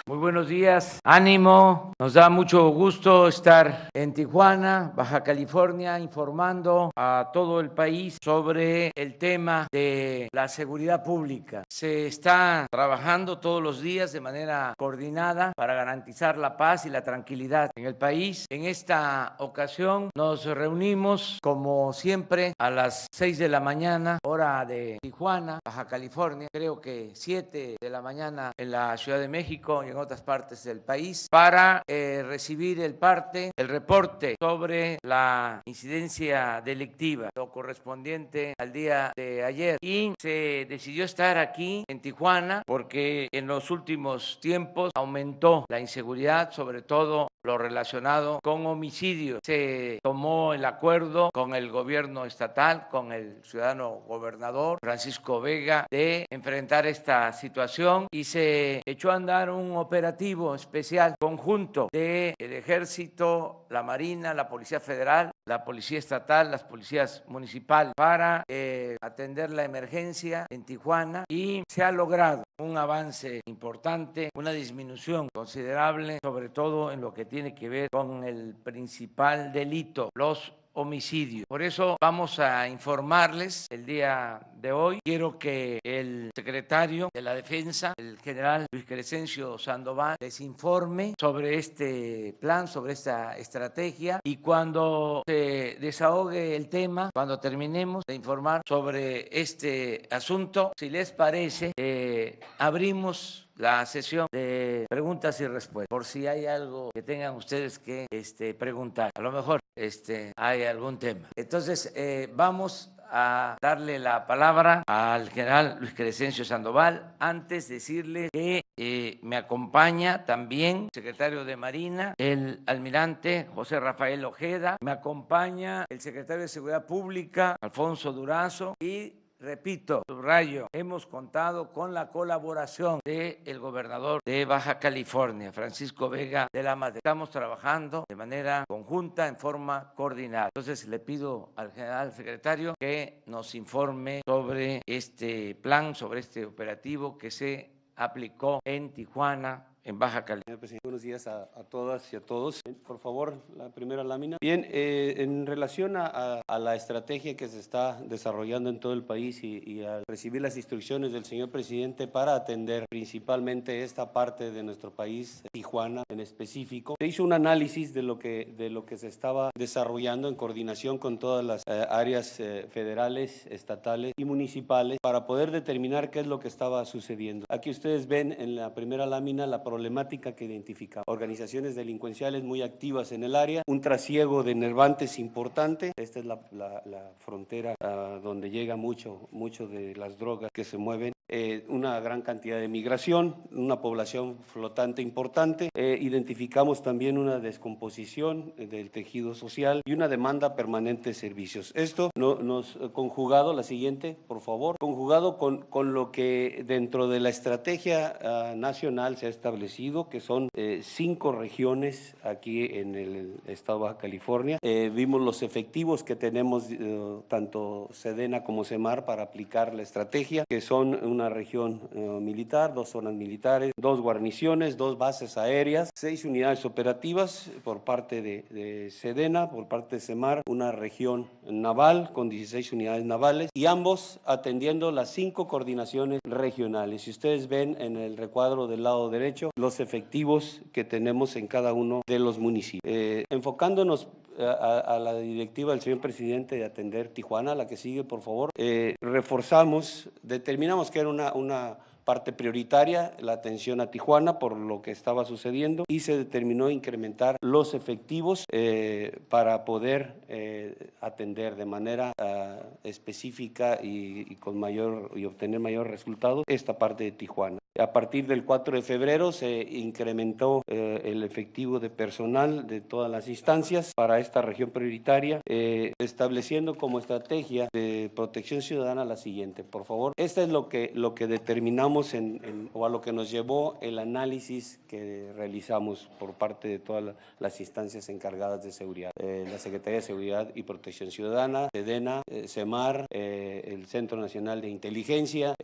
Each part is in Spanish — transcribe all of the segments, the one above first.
Muy buenos días, ánimo. Nos da mucho gusto estar en Tijuana, Baja California, informando a todo el país sobre el tema de la seguridad pública. Se está trabajando todos los días de manera coordinada para garantizar la paz y la tranquilidad en el país. En esta ocasión nos reunimos, como siempre, a las 6 de la mañana, hora de Tijuana, Baja California, creo que 7 de la mañana en la Ciudad de México y en otras partes del país, para recibir el reporte sobre la incidencia delictiva, lo correspondiente al día de ayer. Y se decidió estar aquí en Tijuana porque en los últimos tiempos aumentó la inseguridad, sobre todo lo relacionado con homicidios. Se tomó el acuerdo con el gobierno estatal, con el ciudadano gobernador Francisco Vega, de enfrentar esta situación y se echó a andar un operativo especial conjunto del Ejército, la Marina, la Policía Federal, la Policía Estatal, las policías municipales para atender la emergencia en Tijuana, y se ha logrado un avance importante, una disminución considerable, sobre todo en lo que tiene que ver con el principal delito, los homicidios. Por eso vamos a informarles el día de hoy. Quiero que el secretario de la Defensa, el general Luis Crescencio Sandoval, les informe sobre este plan, sobre esta estrategia, y cuando se desahogue el tema, cuando terminemos de informar sobre este asunto, si les parece, abrimos la sesión de preguntas y respuestas, por si hay algo que tengan ustedes que preguntar. A lo mejor hay algún tema. Entonces, vamos a darle la palabra al general Luis Crescencio Sandoval. Antes decirle que me acompaña también el secretario de Marina, el almirante José Rafael Ojeda, me acompaña el secretario de Seguridad Pública, Alfonso Durazo, y repito, subrayo, hemos contado con la colaboración del gobernador de Baja California, Francisco Vega de la Madrid. Estamos trabajando de manera conjunta, en forma coordinada. Entonces, le pido al general secretario que nos informe sobre este plan, sobre este operativo que se aplicó en Tijuana, en Baja California. Señor presidente, buenos días a todas y a todos. Por favor, la primera lámina. Bien, en relación a la estrategia que se está desarrollando en todo el país y al recibir las instrucciones del señor presidente para atender principalmente esta parte de nuestro país, Tijuana en específico, se hizo un análisis de lo que se estaba desarrollando en coordinación con todas las áreas federales, estatales y municipales para poder determinar qué es lo que estaba sucediendo. Aquí ustedes ven en la primera lámina la problemática que identificamos. Organizaciones delincuenciales muy activas en el área, un trasiego de nervantes importante. Esta es la frontera donde llega mucho de las drogas que se mueven. Una gran cantidad de migración, una población flotante importante. Identificamos también una descomposición del tejido social y una demanda permanente de servicios. Esto nos conjugado, la siguiente, por favor, conjugado con lo que dentro de la estrategia nacional se ha establecido, que son 5 regiones aquí en el estado de Baja California. Vimos los efectivos que tenemos, tanto Sedena como Semar, para aplicar la estrategia, que son una región militar, 2 zonas militares, 2 guarniciones, 2 bases aéreas, 6 unidades operativas por parte de Sedena, por parte de Semar, una región naval con 16 unidades navales, y ambos atendiendo las 5 coordinaciones regionales. Si ustedes ven en el recuadro del lado derecho los efectivos que tenemos en cada uno de los municipios. Enfocándonos a la directiva del señor presidente de atender Tijuana, la que sigue, por favor, determinamos que era una parte prioritaria la atención a Tijuana por lo que estaba sucediendo, y se determinó incrementar los efectivos para poder atender de manera específica y obtener mayor resultado esta parte de Tijuana. A partir del 4 de febrero se incrementó el efectivo de personal de todas las instancias para esta región prioritaria, estableciendo como estrategia de protección ciudadana la siguiente, por favor. Esta es lo que determinamos llevamos o a lo que nos llevó el análisis que realizamos por parte de todas las instancias encargadas de seguridad, la Secretaría de Seguridad y Protección Ciudadana, SEDENA, SEMAR, el Centro Nacional de Inteligencia,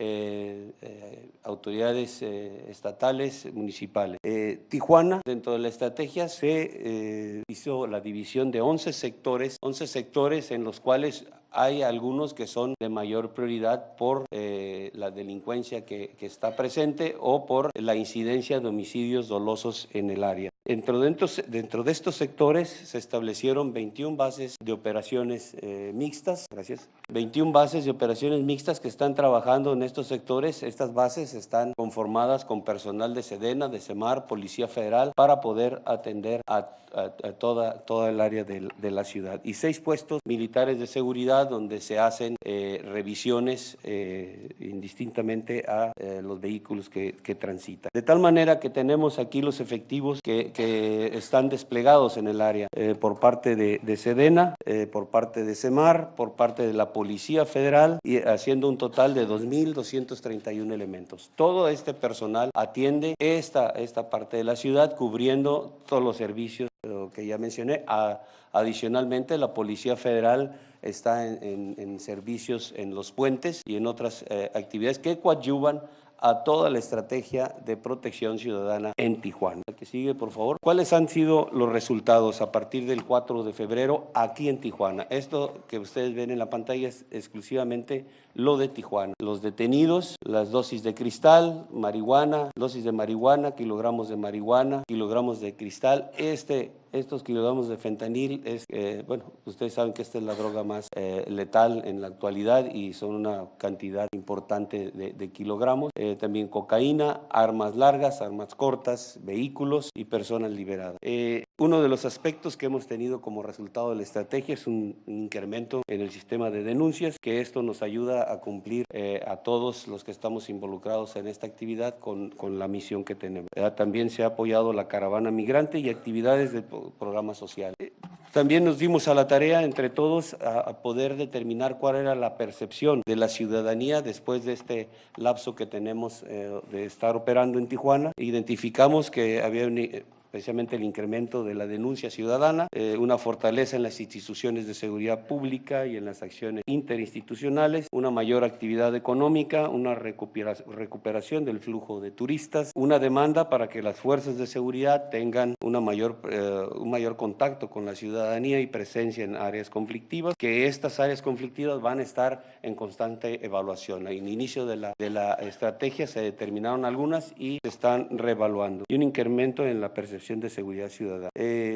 autoridades estatales, municipales. Tijuana, dentro de la estrategia, se hizo la división de 11 sectores en los cuales hay algunos que son de mayor prioridad por la delincuencia que está presente o por la incidencia de homicidios dolosos en el área. Dentro de estos sectores se establecieron 21 bases de operaciones mixtas, 21 bases de operaciones mixtas que están trabajando en estos sectores. Estas bases están conformadas con personal de SEDENA, de SEMAR, Policía Federal, para poder atender a toda el área de la ciudad. Y 6 puestos militares de seguridad donde se hacen revisiones indistintamente a los vehículos que transitan. De tal manera que tenemos aquí los efectivos que están desplegados en el área por parte de SEDENA, por parte de SEMAR, por parte de la Policía Federal, y haciendo un total de 2.231 elementos. Todo este personal atiende esta parte de la ciudad, cubriendo todos los servicios que ya mencioné. Adicionalmente, la Policía Federal está en servicios en los puentes y en otras actividades que coadyuvan a toda la estrategia de protección ciudadana en Tijuana. El que sigue, por favor. ¿Cuáles han sido los resultados a partir del 4 de febrero aquí en Tijuana? Esto que ustedes ven en la pantalla es exclusivamente lo de Tijuana. Los detenidos, las dosis de cristal, marihuana, dosis de marihuana, kilogramos de marihuana, kilogramos de cristal. Estos kilogramos de fentanil, bueno, ustedes saben que esta es la droga más letal en la actualidad y son una cantidad importante de kilogramos. También cocaína, armas largas, armas cortas, vehículos y personas liberadas. Uno de los aspectos que hemos tenido como resultado de la estrategia es un incremento en el sistema de denuncias, que esto nos ayuda a cumplir a todos los que estamos involucrados en esta actividad con la misión que tenemos. También se ha apoyado la caravana migrante y actividades de programas sociales. También nos dimos a la tarea entre todos a poder determinar cuál era la percepción de la ciudadanía después de este lapso que tenemos de estar operando en Tijuana. Identificamos que había precisamente el incremento de la denuncia ciudadana, una fortaleza en las instituciones de seguridad pública y en las acciones interinstitucionales, una mayor actividad económica, una recuperación del flujo de turistas, una demanda para que las fuerzas de seguridad tengan un mayor contacto con la ciudadanía y presencia en áreas conflictivas, que estas áreas conflictivas van a estar en constante evaluación. En el inicio de la estrategia se determinaron algunas y se están reevaluando, y un incremento en la percepción de seguridad ciudadana.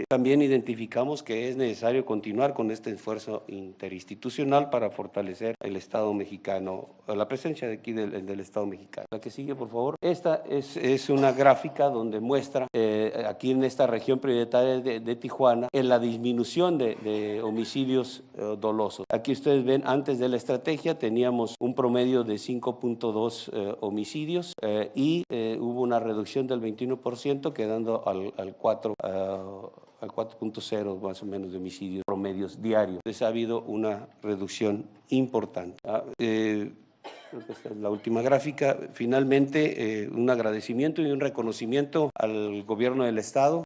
También identificamos que es necesario continuar con este esfuerzo interinstitucional para fortalecer el Estado mexicano, la presencia de aquí del Estado mexicano. La que sigue, por favor. Esta es una gráfica donde muestra aquí en esta región prioritaria de Tijuana en la disminución de homicidios dolosos. Aquí ustedes ven, antes de la estrategia teníamos un promedio de 5.2 homicidios y hubo una reducción del 21%, quedando al 4.0 más o menos de homicidios promedios diarios. Entonces ha habido una reducción importante. Creo que esta es la última gráfica. Finalmente, un agradecimiento y un reconocimiento al gobierno del Estado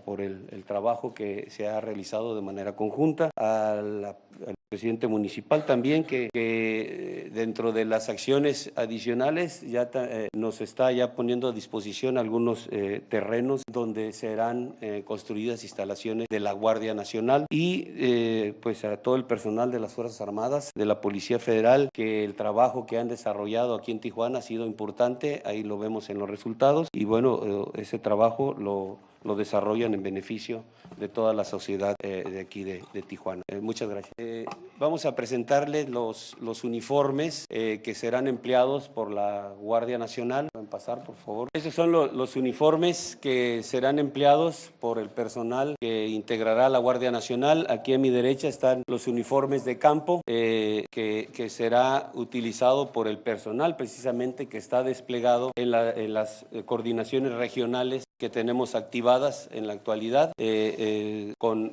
por el trabajo que se ha realizado de manera conjunta, al presidente municipal también, que dentro de las acciones adicionales ya nos está ya poniendo a disposición algunos terrenos donde serán construidas instalaciones de la Guardia Nacional y pues a todo el personal de las Fuerzas Armadas, de la Policía Federal, que el trabajo que han desarrollado aquí en Tijuana ha sido importante. Ahí lo vemos en los resultados y bueno, ese trabajo lo desarrollan en beneficio de toda la sociedad de aquí de Tijuana. Muchas gracias. Vamos a presentarles los uniformes que serán empleados por la Guardia Nacional. Pueden pasar, por favor. Esos son los uniformes que serán empleados por el personal que integrará la Guardia Nacional. Aquí a mi derecha están los uniformes de campo que será utilizado por el personal precisamente que está desplegado en las coordinaciones regionales que tenemos activadas en la actualidad, con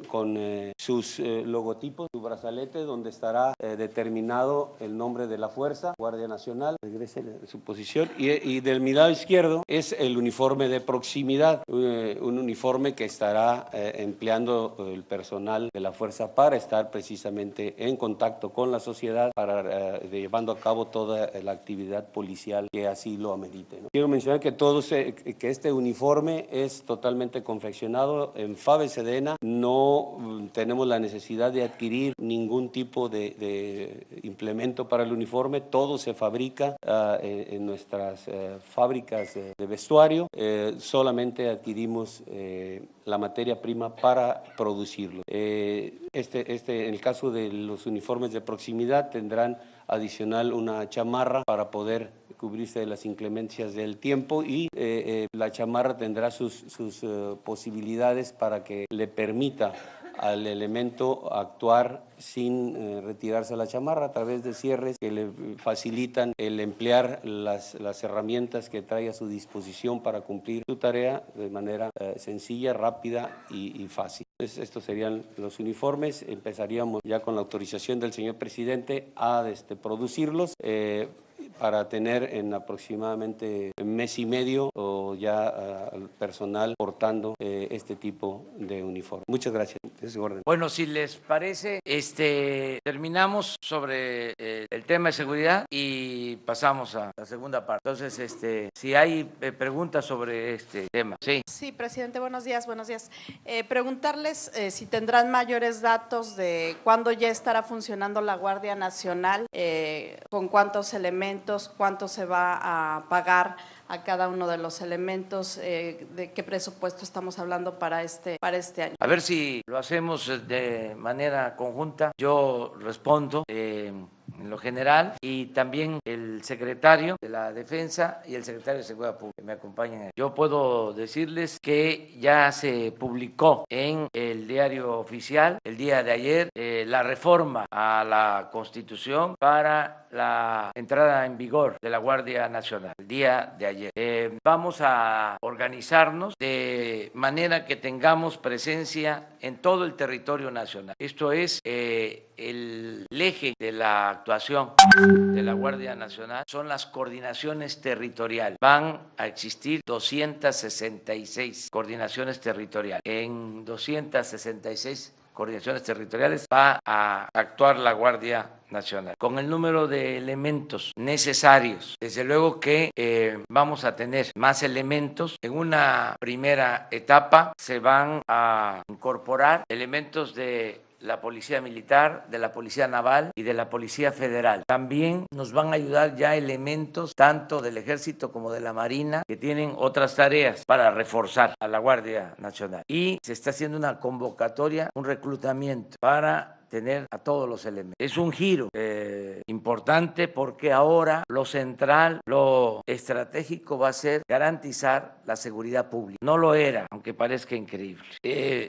sus logotipos, su brazalete, donde estará determinado el nombre de la fuerza, Guardia Nacional, regrese a su posición, y del mi lado izquierdo es el uniforme de proximidad, un uniforme que estará empleando el personal de la fuerza para estar precisamente en contacto con la sociedad, para llevando a cabo toda la actividad policial que así lo amerite, ¿no? Quiero mencionar que que este uniforme es totalmente confeccionado en FABE Sedena. No tenemos la necesidad de adquirir ningún tipo de implemento para el uniforme. Todo se fabrica en nuestras fábricas de vestuario. Solamente adquirimos la materia prima para producirlo. En el caso de los uniformes de proximidad, tendrán adicional una chamarra para poder cubrirse de las inclemencias del tiempo, y la chamarra tendrá sus posibilidades para que le permita al elemento actuar sin retirarse la chamarra, a través de cierres que le facilitan el emplear las herramientas que trae a su disposición para cumplir su tarea de manera sencilla, rápida y fácil. Entonces, estos serían los uniformes. Empezaríamos ya con la autorización del señor presidente a producirlos, para tener en aproximadamente un mes y medio o ya al personal portando este tipo de uniforme. Muchas gracias. Es orden. Bueno, si les parece, terminamos sobre el tema de seguridad y pasamos a la segunda parte. Entonces, si hay preguntas sobre este tema. Sí. Sí, presidente, buenos días, buenos días. Preguntarles si tendrán mayores datos de cuándo ya estará funcionando la Guardia Nacional, con cuántos elementos, cuánto se va a pagar a cada uno de los elementos, de qué presupuesto estamos hablando para este año. A ver si lo hacemos de manera conjunta. Yo respondo en lo general, y también el secretario de la Defensa y el secretario de Seguridad Pública que me acompañan. Yo puedo decirles que ya se publicó en el diario oficial el día de ayer la reforma a la Constitución para la entrada en vigor de la Guardia Nacional, el día de ayer. Vamos a organizarnos de manera que tengamos presencia en todo el territorio nacional. Esto es el eje de la actuación de la Guardia Nacional, son las coordinaciones territoriales. Van a existir 266 coordinaciones territoriales. En 266 coordinaciones territoriales va a actuar la Guardia Nacional con el número de elementos necesarios. Desde luego que vamos a tener más elementos. En una primera etapa se van a incorporar elementos de la Policía Militar, de la Policía Naval y de la Policía Federal. También nos van a ayudar ya elementos tanto del Ejército como de la Marina, que tienen otras tareas para reforzar a la Guardia Nacional. Y se está haciendo una convocatoria, un reclutamiento para tener a todos los elementos. Es un giro importante, porque ahora lo central, lo estratégico va a ser garantizar la seguridad pública. No lo era, aunque parezca increíble.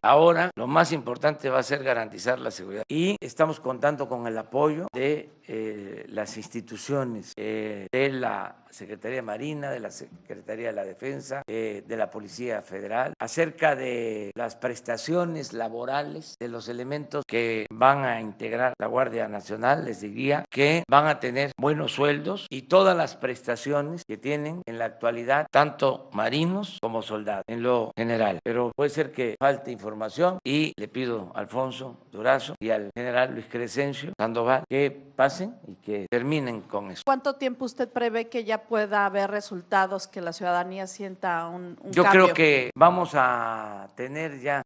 Ahora lo más importante va a ser garantizar la seguridad, y estamos contando con el apoyo de las instituciones, de la Secretaría de Marina, de la Secretaría de la Defensa, de la Policía Federal, acerca de las prestaciones laborales de los elementos que van a integrar la Guardia Nacional. Les diría que van a tener buenos sueldos y todas las prestaciones que tienen en la actualidad, tanto marinos como soldados, en lo general. Pero puede ser que falte información, y le pido a Alfonso Durazo y al general Luis Crescencio Sandoval que pasen y que terminen con eso. ¿Cuánto tiempo usted prevé que ya pueda haber resultados, que la ciudadanía sienta un Yo cambio? creo que vamos a tener ya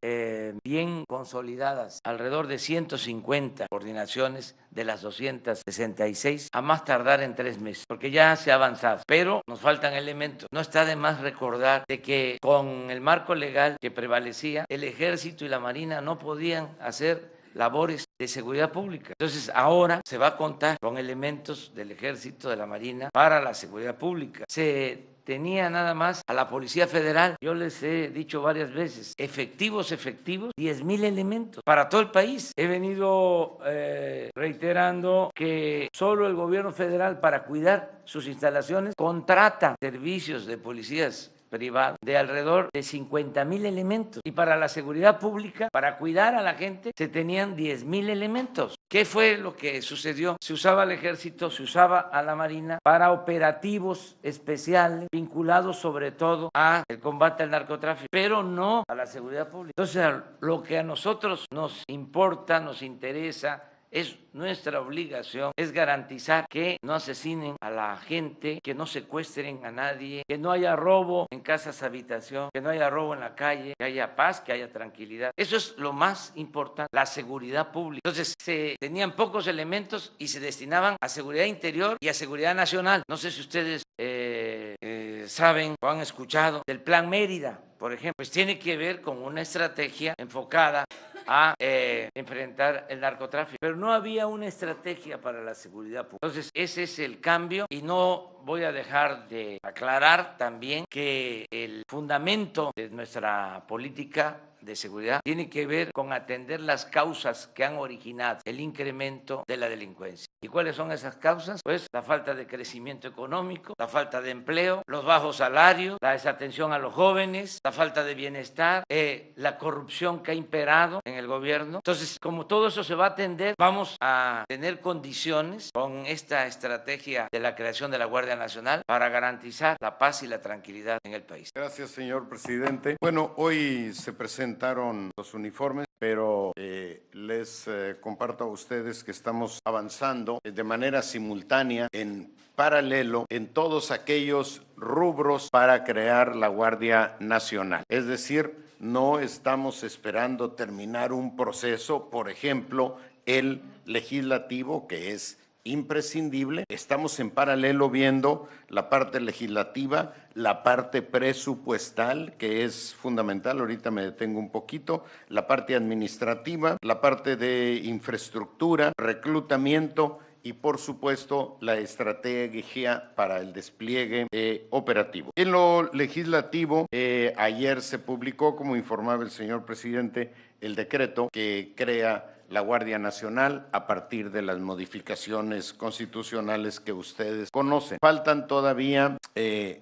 bien consolidadas alrededor de 150 coordinaciones de las 266, a más tardar en 3 meses, porque ya se ha avanzado, pero nos faltan elementos. No está de más recordar de que con el marco legal que prevalecía, el Ejército y la Marina no podían hacer labores de seguridad pública. Entonces ahora se va a contar con elementos del Ejército, de la Marina, para la seguridad pública. Se tenía nada más a la Policía Federal. Yo les he dicho varias veces, efectivos, 10,000 elementos para todo el país. He venido reiterando que solo el gobierno federal, para cuidar sus instalaciones, contrata servicios de policías privados de alrededor de 50,000 elementos. Y para la seguridad pública, para cuidar a la gente, se tenían 10,000 elementos. ¿Qué fue lo que sucedió? Se usaba al ejército, se usaba a la marina para operativos especiales vinculados sobre todo al combate al narcotráfico, pero no a la seguridad pública. Entonces, lo que a nosotros nos importa, nos interesa, es nuestra obligación, es garantizar que no asesinen a la gente, que no secuestren a nadie, que no haya robo en casas habitación, que no haya robo en la calle, que haya paz, que haya tranquilidad. Eso es lo más importante, la seguridad pública. Entonces, se tenían pocos elementos y se destinaban a seguridad interior y a seguridad nacional. No sé si ustedes saben o han escuchado del Plan Mérida, por ejemplo, pues tiene que ver con una estrategia enfocada a enfrentar el narcotráfico, pero no había una estrategia para la seguridad pública. Entonces, ese es el cambio y no voy a dejar de aclarar también que el fundamento de nuestra política de seguridad tiene que ver con atender las causas que han originado el incremento de la delincuencia. ¿Y cuáles son esas causas? Pues la falta de crecimiento económico, la falta de empleo, los bajos salarios, la desatención a los jóvenes, la falta de bienestar, la corrupción que ha imperado en el gobierno. Entonces, como todo eso se va a atender, vamos a tener condiciones con esta estrategia de la creación de la Guardia Nacional para garantizar la paz y la tranquilidad en el país. Gracias, señor presidente. Bueno, hoy se presentaron los uniformes, pero les comparto a ustedes que estamos avanzando de manera simultánea, en paralelo, en todos aquellos rubros para crear la Guardia Nacional. Es decir, no estamos esperando terminar un proceso, por ejemplo, el legislativo, que es imprescindible. Estamos en paralelo viendo la parte legislativa, la parte presupuestal, que es fundamental, ahorita me detengo un poquito, la parte administrativa, la parte de infraestructura, reclutamiento y, por supuesto, la estrategia para el despliegue operativo. En lo legislativo, ayer se publicó, como informaba el señor presidente, el decreto que crea la Guardia Nacional a partir de las modificaciones constitucionales que ustedes conocen. Faltan todavía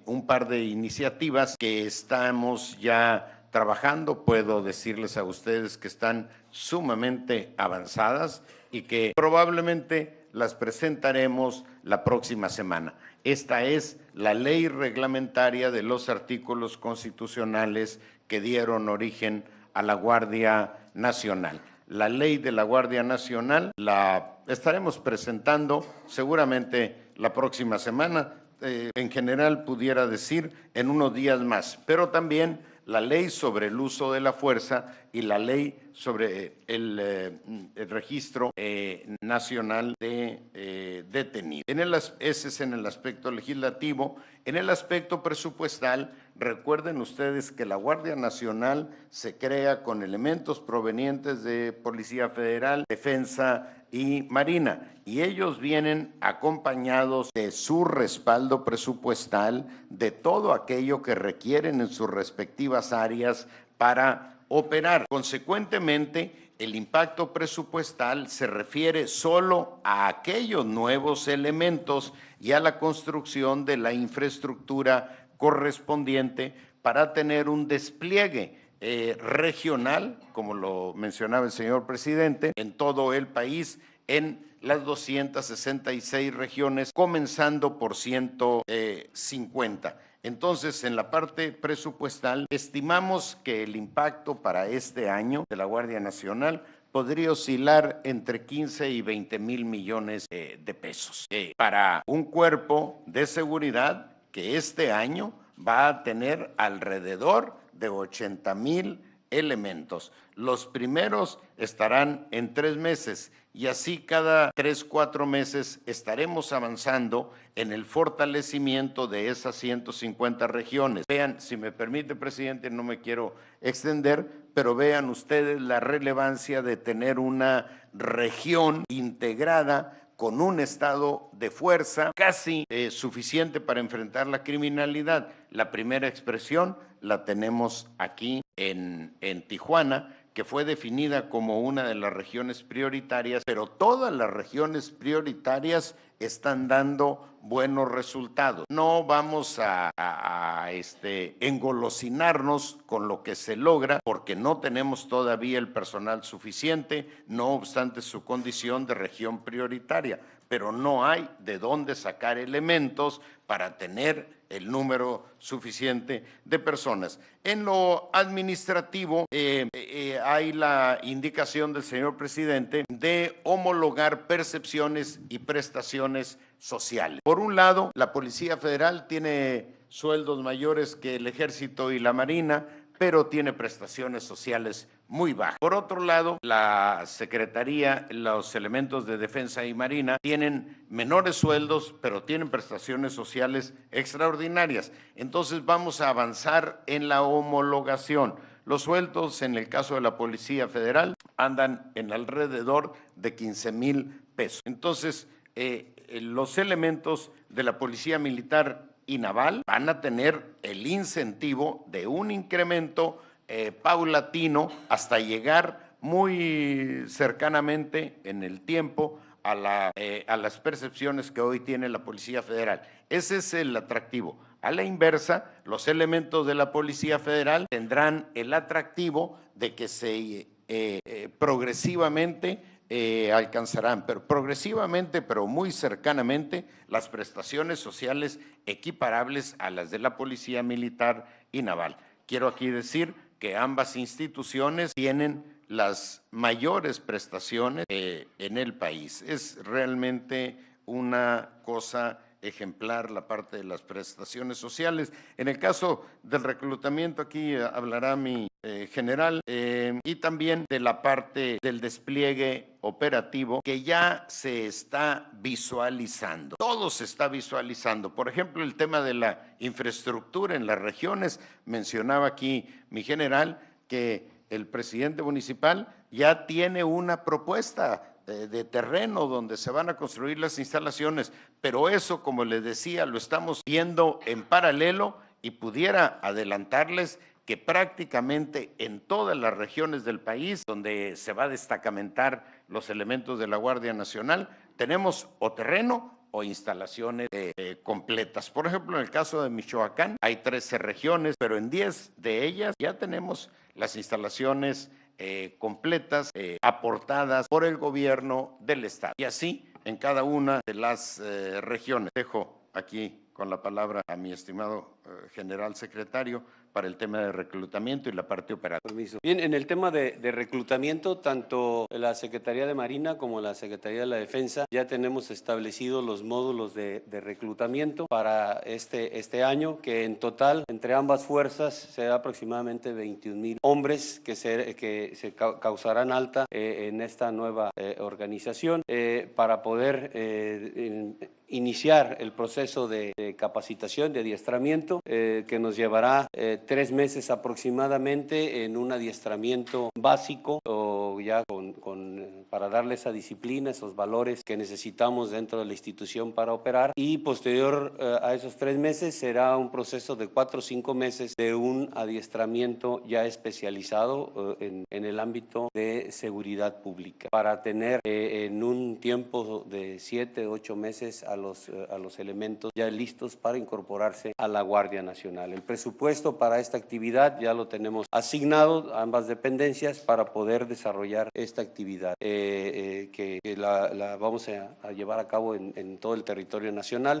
un par de iniciativas que estamos ya trabajando. Puedo decirles a ustedes que están sumamente avanzadas y que probablemente las presentaremos la próxima semana. Esta es la ley reglamentaria de los artículos constitucionales que dieron origen a la Guardia Nacional. La ley de la Guardia Nacional la estaremos presentando seguramente la próxima semana, en general pudiera decir en unos días más, pero también la ley sobre el uso de la fuerza y la ley sobre el registro nacional de detenidos. Ese es en el aspecto legislativo. En el aspecto presupuestal, recuerden ustedes que la Guardia Nacional se crea con elementos provenientes de Policía Federal, Defensa y Marina, y ellos vienen acompañados de su respaldo presupuestal, de todo aquello que requieren en sus respectivas áreas para operar. Consecuentemente, el impacto presupuestal se refiere solo a aquellos nuevos elementos y a la construcción de la infraestructura correspondiente para tener un despliegue regional, como lo mencionaba el señor presidente, en todo el país, en las 266 regiones, comenzando por 150. Entonces, en la parte presupuestal, estimamos que el impacto para este año de la Guardia Nacional podría oscilar entre 15 y 20 mil millones de pesos para un cuerpo de seguridad que este año va a tener alrededor de 80,000 elementos. Los primeros estarán en 3 meses y así cada 3, 4 meses estaremos avanzando en el fortalecimiento de esas 150 regiones. Vean, si me permite, presidente, no me quiero extender, pero vean ustedes la relevancia de tener una región integrada con un estado de fuerza casi suficiente para enfrentar la criminalidad. La primera expresión la tenemos aquí en Tijuana, que fue definida como una de las regiones prioritarias, pero todas las regiones prioritarias están dando buenos resultados. No vamos a engolosinarnos con lo que se logra porque no tenemos todavía el personal suficiente, no obstante su condición de región prioritaria, pero no hay de dónde sacar elementos para tener el número suficiente de personas. En lo administrativo hay la indicación del señor presidente de homologar percepciones y prestaciones sociales. Por un lado, la Policía Federal tiene sueldos mayores que el Ejército y la Marina, pero tiene prestaciones sociales muy bajas. Por otro lado, la Secretaría, los elementos de Defensa y Marina tienen menores sueldos, pero tienen prestaciones sociales extraordinarias. Entonces vamos a avanzar en la homologación. Los sueldos en el caso de la Policía Federal andan en alrededor de 15,000 pesos. Entonces, los elementos de la Policía Militar y Naval van a tener el incentivo de un incremento paulatino hasta llegar muy cercanamente en el tiempo a las percepciones que hoy tiene la Policía Federal. Ese es el atractivo. A la inversa, los elementos de la Policía Federal tendrán el atractivo de que se progresivamente alcanzarán, pero progresivamente, pero muy cercanamente, las prestaciones sociales equiparables a las de la Policía Militar y Naval. Quiero aquí decir que ambas instituciones tienen las mayores prestaciones en el país. Es realmente una cosa ejemplar la parte de las prestaciones sociales. En el caso del reclutamiento, aquí hablará mi general, y también de la parte del despliegue operativo que ya se está visualizando. Todo se está visualizando. Por ejemplo, el tema de la infraestructura en las regiones. Mencionaba aquí mi general que el presidente municipal ya tiene una propuesta de terreno donde se van a construir las instalaciones, pero eso, como les decía, lo estamos viendo en paralelo y pudiera adelantarles que prácticamente en todas las regiones del país donde se va a destacamentar los elementos de la Guardia Nacional, tenemos o terreno o instalaciones completas. Por ejemplo, en el caso de Michoacán hay 13 regiones, pero en 10 de ellas ya tenemos las instalaciones completas, aportadas por el gobierno del estado. Y así en cada una de las regiones. Dejo aquí con la palabra a mi estimado general secretario para el tema de reclutamiento y la parte operativa. Permiso. Bien, en el tema de reclutamiento, tanto la Secretaría de Marina como la Secretaría de la Defensa ya tenemos establecidos los módulos de reclutamiento para este año, que en total, entre ambas fuerzas, será aproximadamente 21,000 hombres que se causarán alta en esta nueva organización para poder iniciar el proceso de capacitación, de adiestramiento, que nos llevará 3 meses aproximadamente en un adiestramiento básico o ya para darle esa disciplina, esos valores que necesitamos dentro de la institución para operar, y posterior a esos 3 meses será un proceso de 4 o 5 meses de un adiestramiento ya especializado en el ámbito de seguridad pública para tener en un tiempo de 7 o 8 meses a los elementos ya listos para incorporarse a la Guardia Nacional. El presupuesto para esta actividad ya lo tenemos asignado a ambas dependencias para poder desarrollar esta actividad que la vamos a llevar a cabo en todo el territorio nacional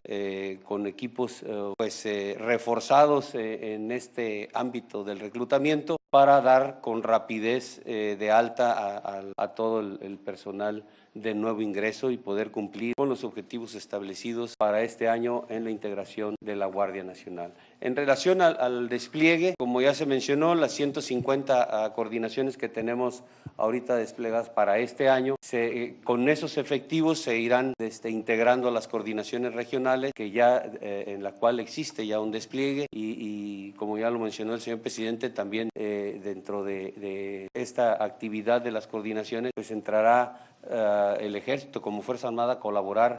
con equipos reforzados en este ámbito del reclutamiento para dar con rapidez de alta a todo el personal de nuevo ingreso y poder cumplir con los objetivos establecidos para este año en la integración de la Guardia Nacional. En relación al despliegue, como ya se mencionó, las 150 coordinaciones que tenemos ahorita desplegadas para este año, con esos efectivos se irán integrando las coordinaciones regionales, que ya en la cual existe ya un despliegue y como ya lo mencionó el señor presidente, también dentro de esta actividad de las coordinaciones, pues entrará el Ejército como Fuerza Armada a colaborar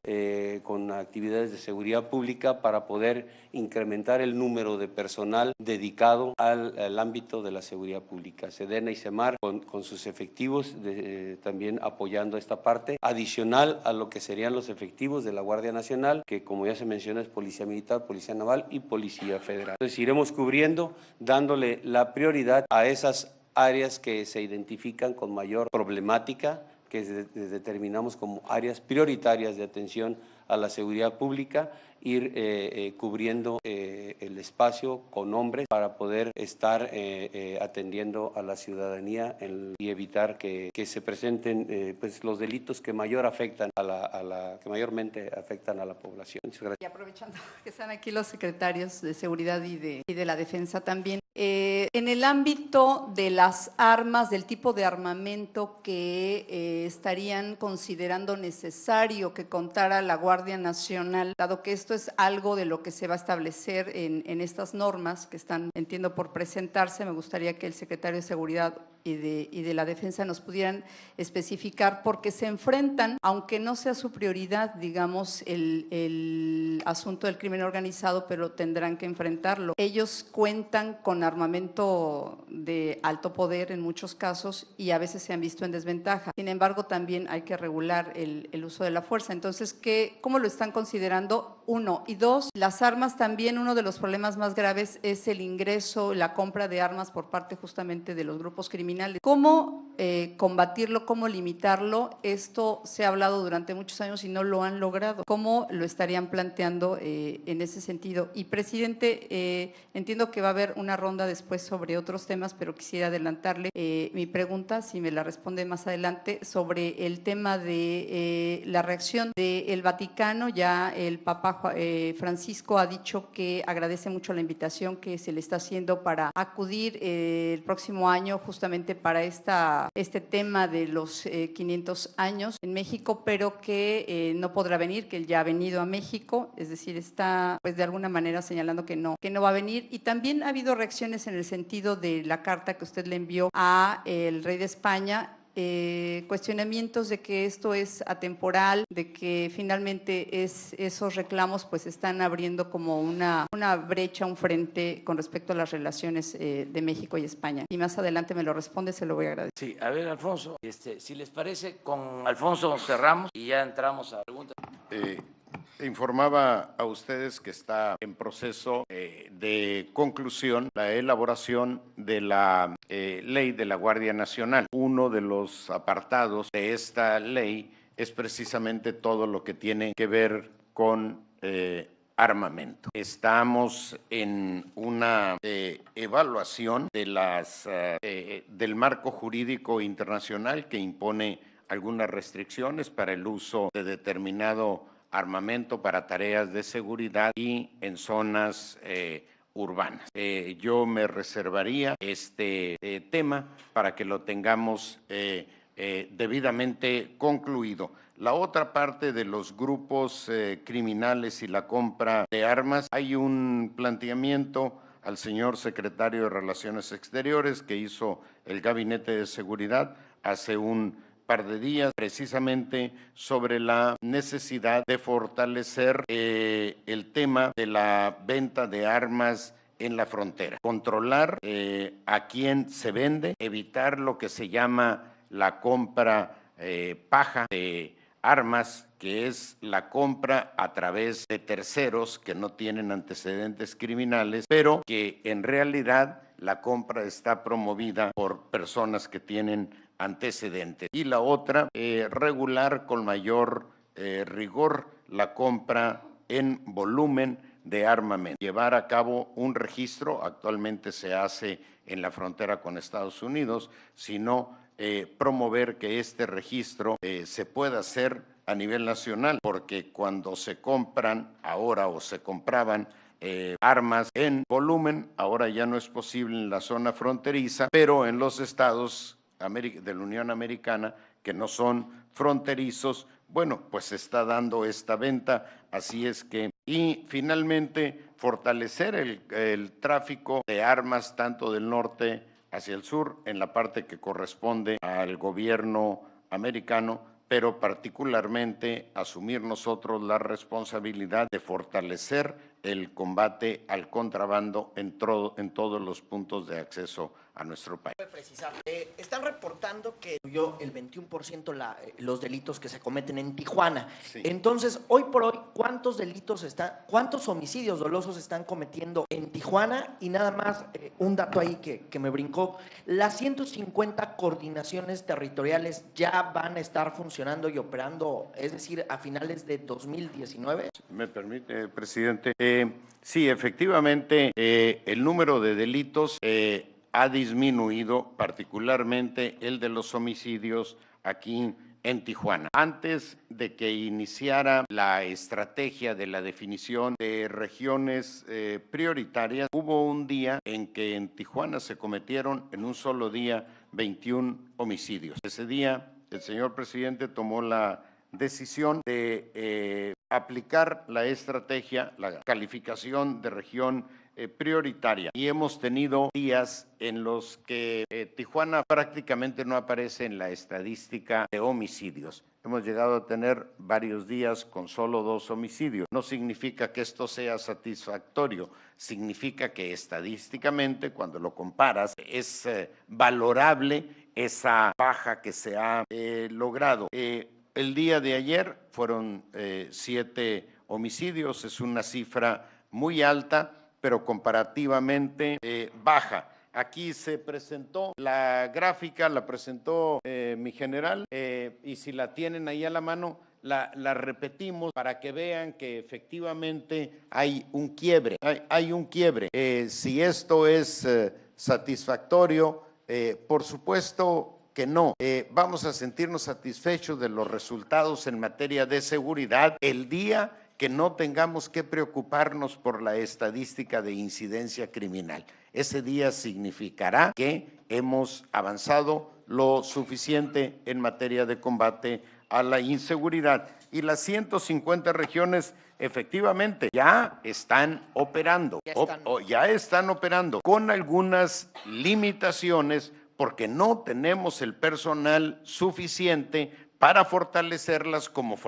con actividades de seguridad pública para poder incrementar el número número de personal dedicado al ámbito de la seguridad pública. Sedena y Semar con sus efectivos también apoyando esta parte, adicional a lo que serían los efectivos de la Guardia Nacional, que como ya se menciona es Policía Militar, Policía Naval y Policía Federal. Entonces iremos cubriendo, dándole la prioridad a esas áreas que se identifican con mayor problemática, que determinamos como áreas prioritarias de atención a la seguridad pública, ir cubriendo el espacio con hombres para poder estar atendiendo a la ciudadanía y evitar que se presenten pues los delitos que mayormente afectan a la población. Muchas gracias. Y aprovechando que están aquí los secretarios de Seguridad y de la Defensa también, en el ámbito de las armas, del tipo de armamento que estarían considerando necesario que contara la Guardia Nacional, dado que esto es algo de lo que se va a establecer en estas normas que están, entiendo, por presentarse, me gustaría que el secretario de Seguridad y de la Defensa nos pudieran especificar, porque se enfrentan, aunque no sea su prioridad, digamos, el asunto del crimen organizado, pero tendrán que enfrentarlo. Ellos cuentan con armamento de alto poder en muchos casos y a veces se han visto en desventaja. Sin embargo, también hay que regular el uso de la fuerza. Entonces, ¿cómo lo están considerando? Uno. Y dos, las armas también, uno de los problemas más graves es el ingreso, la compra de armas por parte justamente de los grupos criminales. ¿Cómo combatirlo, cómo limitarlo? Esto se ha hablado durante muchos años y no lo han logrado. ¿Cómo lo estarían planteando en ese sentido? Y, presidente, entiendo que va a haber una ronda después sobre otros temas, pero quisiera adelantarle mi pregunta, si me la responde más adelante, sobre el tema de la reacción del Vaticano. Ya el Papa Francisco ha dicho que agradece mucho la invitación que se le está haciendo para acudir el próximo año justamente para este tema de los 500 años en México, pero que no podrá venir, que él ya ha venido a México, es decir, está pues de alguna manera señalando que no va a venir. Y también ha habido reacciones en el sentido de la carta que usted le envió a el rey de España, cuestionamientos de que esto es atemporal, de que finalmente esos reclamos pues están abriendo como una brecha, un frente con respecto a las relaciones de México y España. Y más adelante me lo responde, se lo voy a agradecer. Sí, a ver, Alfonso, si les parece, con Alfonso cerramos y ya entramos a preguntas. Informaba a ustedes que está en proceso de conclusión la elaboración de la ley de la Guardia Nacional. Uno de los apartados de esta ley es precisamente todo lo que tiene que ver con armamento. Estamos en una evaluación de del marco jurídico internacional que impone algunas restricciones para el uso de determinado armamento para tareas de seguridad y en zonas urbanas. Yo me reservaría este tema para que lo tengamos debidamente concluido. La otra parte de los grupos criminales y la compra de armas, hay un planteamiento al señor secretario de Relaciones Exteriores que hizo el Gabinete de Seguridad hace un par de días, precisamente sobre la necesidad de fortalecer el tema de la venta de armas en la frontera, controlar a quién se vende, evitar lo que se llama la compra paja de armas, que es la compra a través de terceros que no tienen antecedentes criminales, pero que en realidad la compra está promovida por personas que tienen antecedentes. Y la otra, regular con mayor rigor la compra en volumen de armamento. Llevar a cabo un registro, actualmente se hace en la frontera con Estados Unidos, sino promover que este registro se pueda hacer a nivel nacional, porque cuando se compran ahora o se compraban armas en volumen, ahora ya no es posible en la zona fronteriza, pero en los estados de la Unión Americana que no son fronterizos, bueno, pues se está dando esta venta, así es que, y finalmente fortalecer el tráfico de armas tanto del norte hacia el sur, en la parte que corresponde al gobierno americano, pero particularmente asumir nosotros la responsabilidad de fortalecer el combate al contrabando en todos los puntos de acceso a nuestro país. Precisar. Están reportando que subió el 21% los delitos que se cometen en Tijuana. Sí. Entonces, hoy por hoy, ¿cuántos homicidios dolosos están cometiendo en Tijuana? Y nada más, un dato ahí que me brincó, las 150 coordinaciones territoriales ya van a estar funcionando y operando, es decir, a finales de 2019. ¿Me permite, presidente? Sí, efectivamente, el número de delitos ha disminuido, particularmente el de los homicidios aquí en Tijuana. Antes de que iniciara la estrategia de la definición de regiones prioritarias, hubo un día en que en Tijuana se cometieron en un solo día 21 homicidios. Ese día el señor presidente tomó la decisión de aplicar la estrategia, la calificación de región prioritaria, y hemos tenido días en los que Tijuana prácticamente no aparece en la estadística de homicidios. Hemos llegado a tener varios días con solo 2 homicidios. No significa que esto sea satisfactorio, significa que estadísticamente, cuando lo comparas, es valorable esa baja que se ha logrado. El día de ayer fueron 7 homicidios, es una cifra muy alta, pero comparativamente baja. Aquí se presentó la gráfica, la presentó mi general, y si la tienen ahí a la mano, la repetimos para que vean que efectivamente hay un quiebre. Hay un quiebre. Si esto es satisfactorio, por supuesto que no. Vamos a sentirnos satisfechos de los resultados en materia de seguridad el día que no tengamos que preocuparnos por la estadística de incidencia criminal. Ese día significará que hemos avanzado lo suficiente en materia de combate a la inseguridad. Y las 150 regiones efectivamente ya están operando, ya están operando con algunas limitaciones porque no tenemos el personal suficiente para fortalecerlas como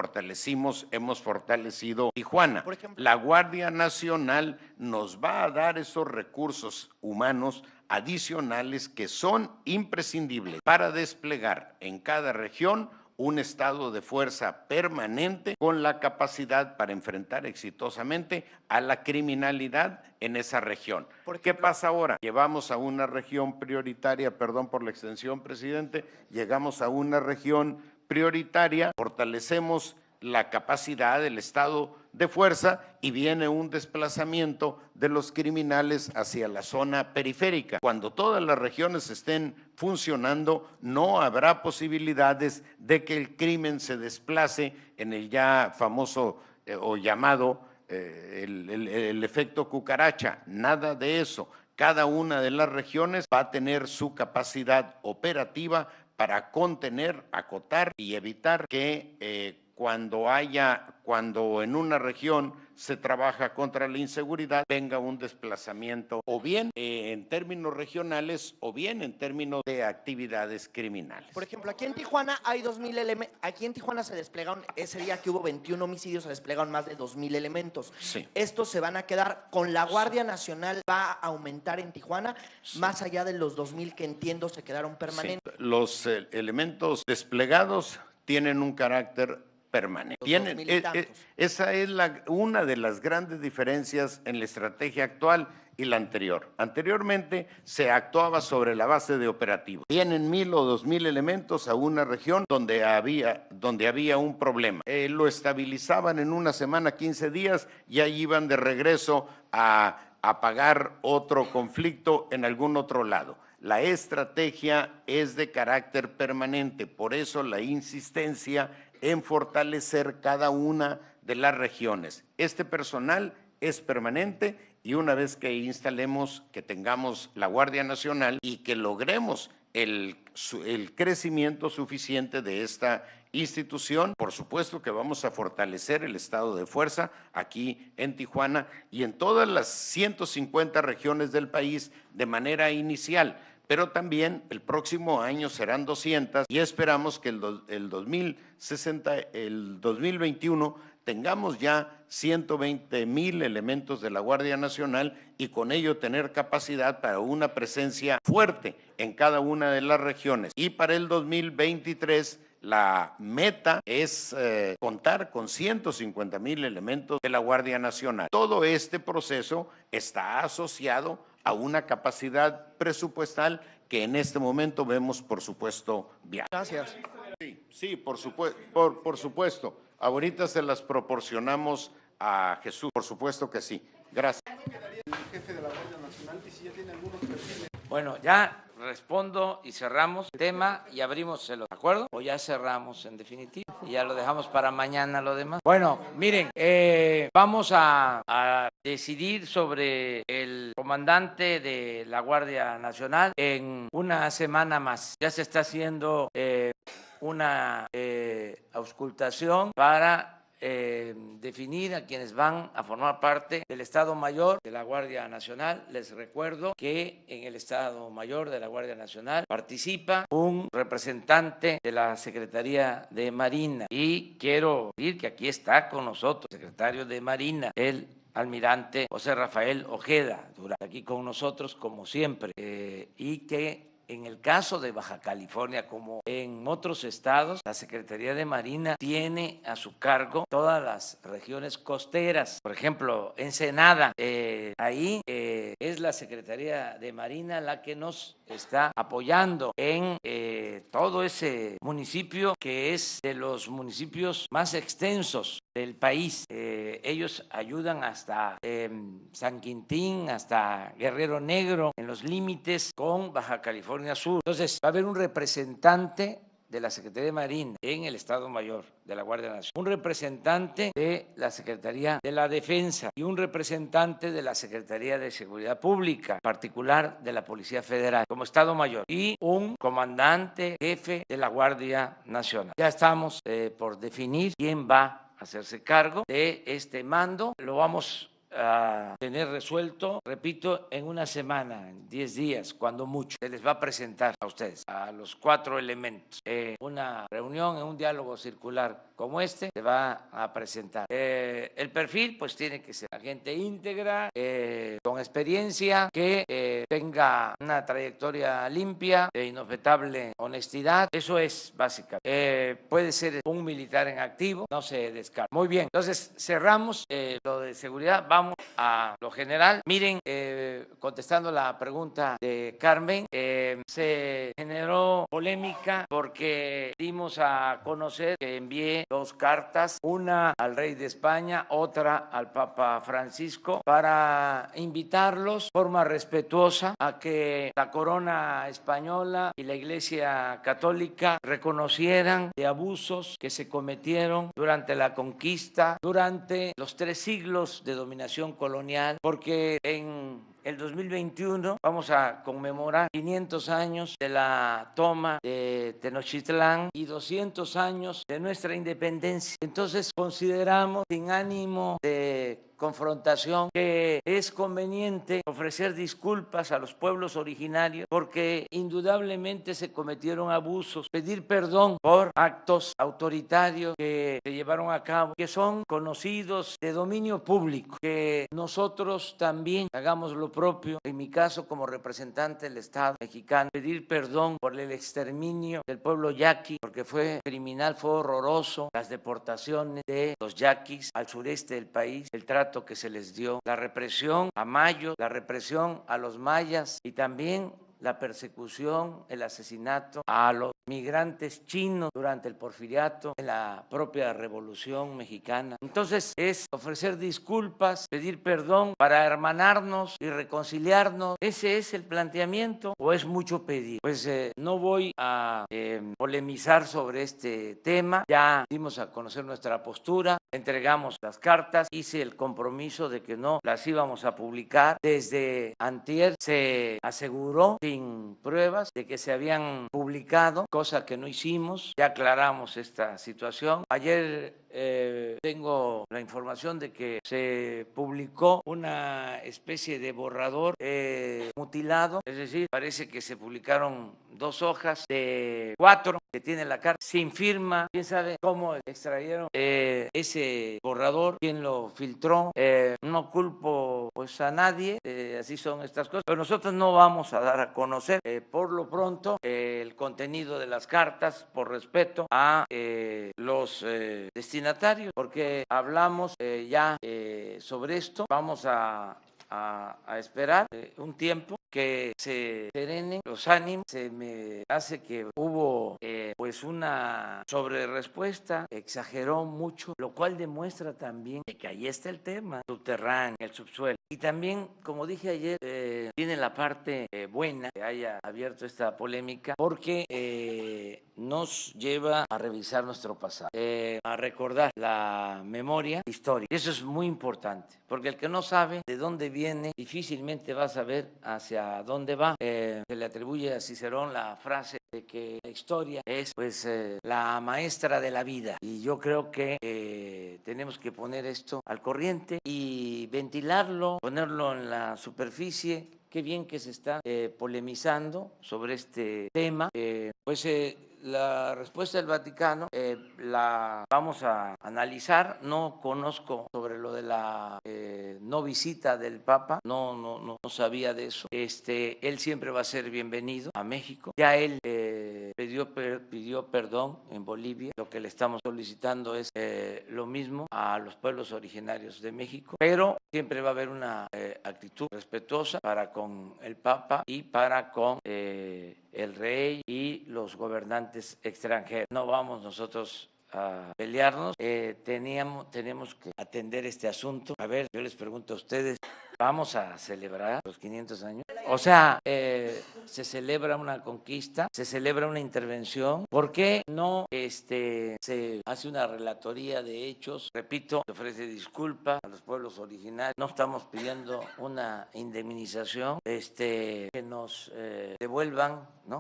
hemos fortalecido Tijuana. Por ejemplo, la Guardia Nacional nos va a dar esos recursos humanos adicionales que son imprescindibles para desplegar en cada región un estado de fuerza permanente con la capacidad para enfrentar exitosamente a la criminalidad en esa región. ¿Qué pasa ahora? Llevamos a una región prioritaria, perdón por la extensión, presidente, llegamos a una región prioritaria, fortalecemos la capacidad del estado de fuerza y viene un desplazamiento de los criminales hacia la zona periférica. Cuando todas las regiones estén funcionando, no habrá posibilidades de que el crimen se desplace en el ya famoso o llamado el efecto cucaracha. Nada de eso. Cada una de las regiones va a tener su capacidad operativa para contener, acotar y evitar que cuando en una región se trabaja contra la inseguridad, venga un desplazamiento o bien en términos regionales o bien en términos de actividades criminales. Por ejemplo, aquí en Tijuana hay 2,000 elementos. Aquí en Tijuana se desplegaron, ese día que hubo 21 homicidios, se desplegaron más de 2,000 elementos. Sí. Estos se van a quedar con la Guardia Nacional, va a aumentar en Tijuana, más allá de los 2,000 que entiendo se quedaron permanentes. Sí. Los elementos desplegados tienen un carácter permanente. Esa es una de las grandes diferencias en la estrategia actual y la anterior. Anteriormente se actuaba sobre la base de operativos. Vienen 1,000 o 2,000 elementos a una región donde había un problema. Lo estabilizaban en una semana, 15 días, y ahí iban de regreso a apagar otro conflicto en algún otro lado. La estrategia es de carácter permanente, por eso la insistencia en fortalecer cada una de las regiones. Este personal es permanente y una vez que instalemos, que tengamos la Guardia Nacional y que logremos el crecimiento suficiente de esta institución, por supuesto que vamos a fortalecer el estado de fuerza aquí en Tijuana y en todas las 150 regiones del país de manera inicial, pero también el próximo año serán 200 y esperamos que el 2021 tengamos ya 120,000 elementos de la Guardia Nacional y con ello tener capacidad para una presencia fuerte en cada una de las regiones. Y para el 2023 la meta es contar con 150,000 elementos de la Guardia Nacional. Todo este proceso está asociado a una capacidad presupuestal que en este momento vemos, por supuesto, viable. Gracias. Sí, por supuesto. Ahorita se las proporcionamos a Jesús, por supuesto que sí. Gracias. Bueno, ya respondo y cerramos el tema y abrimos el ¿de acuerdo? O ya cerramos en definitiva y ya lo dejamos para mañana lo demás. Bueno, miren, vamos a decidir sobre el comandante de la Guardia Nacional en una semana más. Ya se está haciendo una auscultación para definir a quienes van a formar parte del Estado Mayor de la Guardia Nacional. Les recuerdo que en el Estado Mayor de la Guardia Nacional participa un representante de la Secretaría de Marina y quiero decir que aquí está con nosotros el secretario de Marina, el almirante José Rafael Ojeda, aquí con nosotros como siempre, y que en el caso de Baja California, como en otros estados, la Secretaría de Marina tiene a su cargo todas las regiones costeras. Por ejemplo, Ensenada, ahí es la Secretaría de Marina la que nos está apoyando en todo ese municipio que es de los municipios más extensos del país. Ellos ayudan hasta San Quintín, hasta Guerrero Negro, en los límites con Baja California Sur. Entonces, va a haber un representante de la Secretaría de Marina en el Estado Mayor de la Guardia Nacional, un representante de la Secretaría de la Defensa y un representante de la Secretaría de Seguridad Pública, en particular de la Policía Federal, como Estado Mayor, y un comandante jefe de la Guardia Nacional. Ya estamos por definir quién va a hacerse cargo de este mando. Lo vamos a tener resuelto, repito, en una semana, en 10 días, cuando mucho. Se les va a presentar a ustedes, a los 4 elementos. Una reunión, en un diálogo circular como este, se va a presentar. El perfil, pues, tiene que ser agente íntegra, con experiencia, que tenga una trayectoria limpia, de inobjetable honestidad. Eso es básica. Puede ser un militar en activo, no se descarta. Muy bien, entonces cerramos lo de seguridad. Vamos a lo general. Miren, contestando la pregunta de Carmen, se generó polémica porque dimos a conocer que envié 2 cartas, una al rey de España, otra al Papa Francisco, para invitarlos de forma respetuosa a que la corona española y la Iglesia Católica reconocieran de abusos que se cometieron durante la conquista, durante los 3 siglos de dominación colonial, porque en el 2021 vamos a conmemorar 500 años de la toma de Tenochtitlán y 200 años de nuestra independencia. Entonces consideramos, sin ánimo de confrontación, que es conveniente ofrecer disculpas a los pueblos originarios porque indudablemente se cometieron abusos, pedir perdón por actos autoritarios que se llevaron a cabo, que son conocidos de dominio público, que nosotros también hagamos lo propio, en mi caso como representante del Estado mexicano, pedir perdón por el exterminio del pueblo yaqui, porque fue criminal, fue horroroso, las deportaciones de los yaquis al sureste del país, el trato que se les dio, la represión a mayos, la represión a los mayas y también la persecución, el asesinato a los migrantes chinos durante el porfiriato, en la propia Revolución Mexicana. Entonces es ofrecer disculpas, pedir perdón para hermanarnos y reconciliarnos. ¿Ese es el planteamiento o es mucho pedir? Pues no voy a polemizar sobre este tema. Ya dimos a conocer nuestra postura, entregamos las cartas, hice el compromiso de que no las íbamos a publicar. Desde antier se aseguró sin pruebas de que se habían publicado, cosa que no hicimos. Ya aclaramos esta situación. Ayer tengo la información de que se publicó una especie de borrador mutilado, es decir, parece que se publicaron 2 hojas de 4 que tiene la carta sin firma. Quién sabe cómo extrayeron ese borrador, quién lo filtró. No culpo pues a nadie, así son estas cosas, pero nosotros no vamos a dar a conocer por lo pronto el contenido de las cartas por respeto a los destinatarios, porque hablamos ya sobre esto. Vamos a esperar un tiempo que se serenen los ánimos. Se me hace que hubo pues una sobrerespuesta, exageró mucho, lo cual demuestra también que ahí está el tema subterráneo, el subsuelo. Y también, como dije ayer, tiene la parte buena que haya abierto esta polémica, porque nos lleva a revisar nuestro pasado, a recordar la memoria histórica. Y eso es muy importante, porque el que no sabe de dónde viene, difícilmente va a saber hacia dónde va. Se le atribuye a Cicerón la frase de que la historia es pues la maestra de la vida, y yo creo que tenemos que poner esto al corriente y ventilarlo, ponerlo en la superficie. Qué bien que se está polemizando sobre este tema. La respuesta del Vaticano la vamos a analizar. No conozco sobre lo de la no visita del Papa, no sabía de eso. Él siempre va a ser bienvenido a México. Ya él pidió perdón en Bolivia. Lo que le estamos solicitando es lo mismo a los pueblos originarios de México, pero siempre va a haber una actitud respetuosa para con el Papa y para con el rey y los gobernantes extranjeros. No vamos nosotros a pelearnos, tenemos que atender este asunto. A ver, yo les pregunto a ustedes, ¿vamos a celebrar los 500 años? O sea, se celebra una conquista, se celebra una intervención. ¿Por qué no se hace una relatoría de hechos? Repito, se ofrece disculpa a los pueblos originarios. No estamos pidiendo una indemnización, que nos devuelvan, ¿no?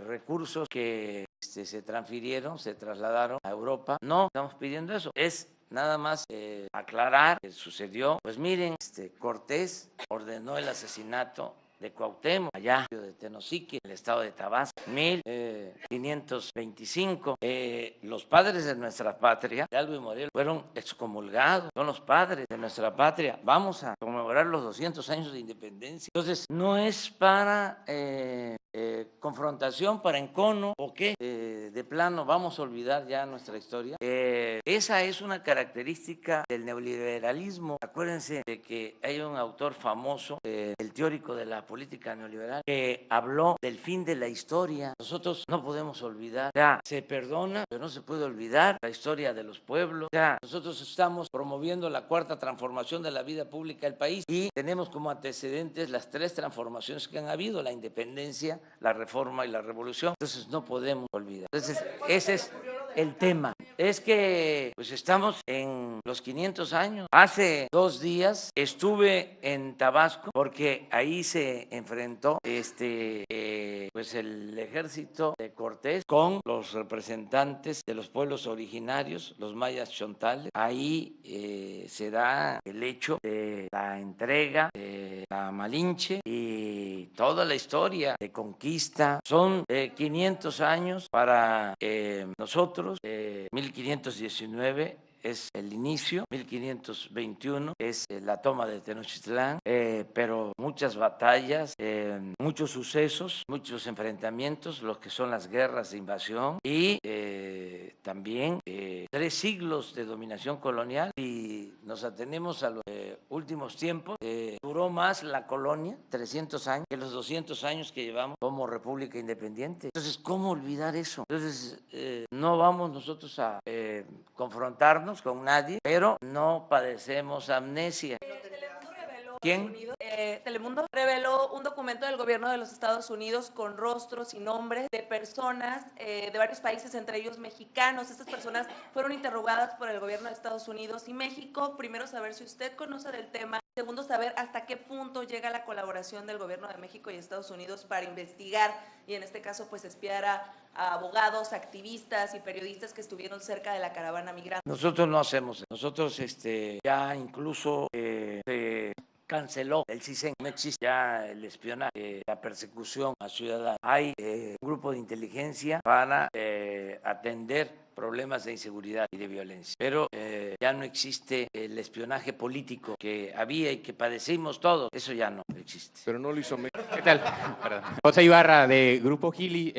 Recursos que se transfirieron, se trasladaron a Europa. No estamos pidiendo eso, es nada más aclarar que sucedió. Pues miren, Cortés ordenó el asesinato de Cuauhtémoc, allá de Tenosique, en el estado de Tabasco, 1525. Los padres de nuestra patria, Hidalgo y Morelos, fueron excomulgados, son los padres de nuestra patria. Vamos a conmemorar los 200 años de independencia. Entonces, no es para confrontación, para encono, o qué, de plano vamos a olvidar ya nuestra historia. Esa es una característica del neoliberalismo. Acuérdense de que hay un autor famoso, el teórico de la política neoliberal, que habló del fin de la historia. Nosotros no podemos olvidar, ya se perdona, pero no se puede olvidar la historia de los pueblos. Ya nosotros estamos promoviendo la 4ª transformación de la vida pública del país y tenemos como antecedentes las 3 transformaciones que han habido: la independencia, la reforma y la revolución. Entonces no podemos olvidar. Entonces ese es el tema. Es que pues estamos en los 500 años. Hace 2 días estuve en Tabasco porque ahí se enfrentó pues el ejército de Cortés con los representantes de los pueblos originarios, los mayas chontales. Ahí se da el hecho de la entrega de la Malinche y toda la historia de conquista. Son 500 años para nosotros. 1519 es el inicio, 1521 es la toma de Tenochtitlán, pero muchas batallas, muchos sucesos, muchos enfrentamientos, los que son las guerras de invasión y también 3 siglos de dominación colonial. Y nos atenemos a los últimos tiempos, duró más la colonia, 300 años, que los 200 años que llevamos como república independiente. Entonces, ¿cómo olvidar eso? Entonces, no vamos nosotros a confrontarnos con nadie, pero no padecemos amnesia. ¿Quién? Telemundo reveló un documento del gobierno de los Estados Unidos con rostros y nombres de personas de varios países, entre ellos mexicanos. Estas personas fueron interrogadas por el gobierno de Estados Unidos y México. Primero, saber si usted conoce del tema Segundo, saber hasta qué punto llega la colaboración del Gobierno de México y Estados Unidos para investigar y en este caso pues espiar a abogados, activistas y periodistas que estuvieron cerca de la caravana migrante. Nosotros no hacemos, nosotros ya incluso se canceló el CISEN, no existe ya el espionaje, la persecución a ciudadanos. Hay un grupo de inteligencia para atender problemas de inseguridad y de violencia, pero ya no existe el espionaje político que había y que padecimos todos, eso ya no existe. Pero no lo hizo México. ¿Qué tal? Perdón. José Ibarra, de Grupo Gili,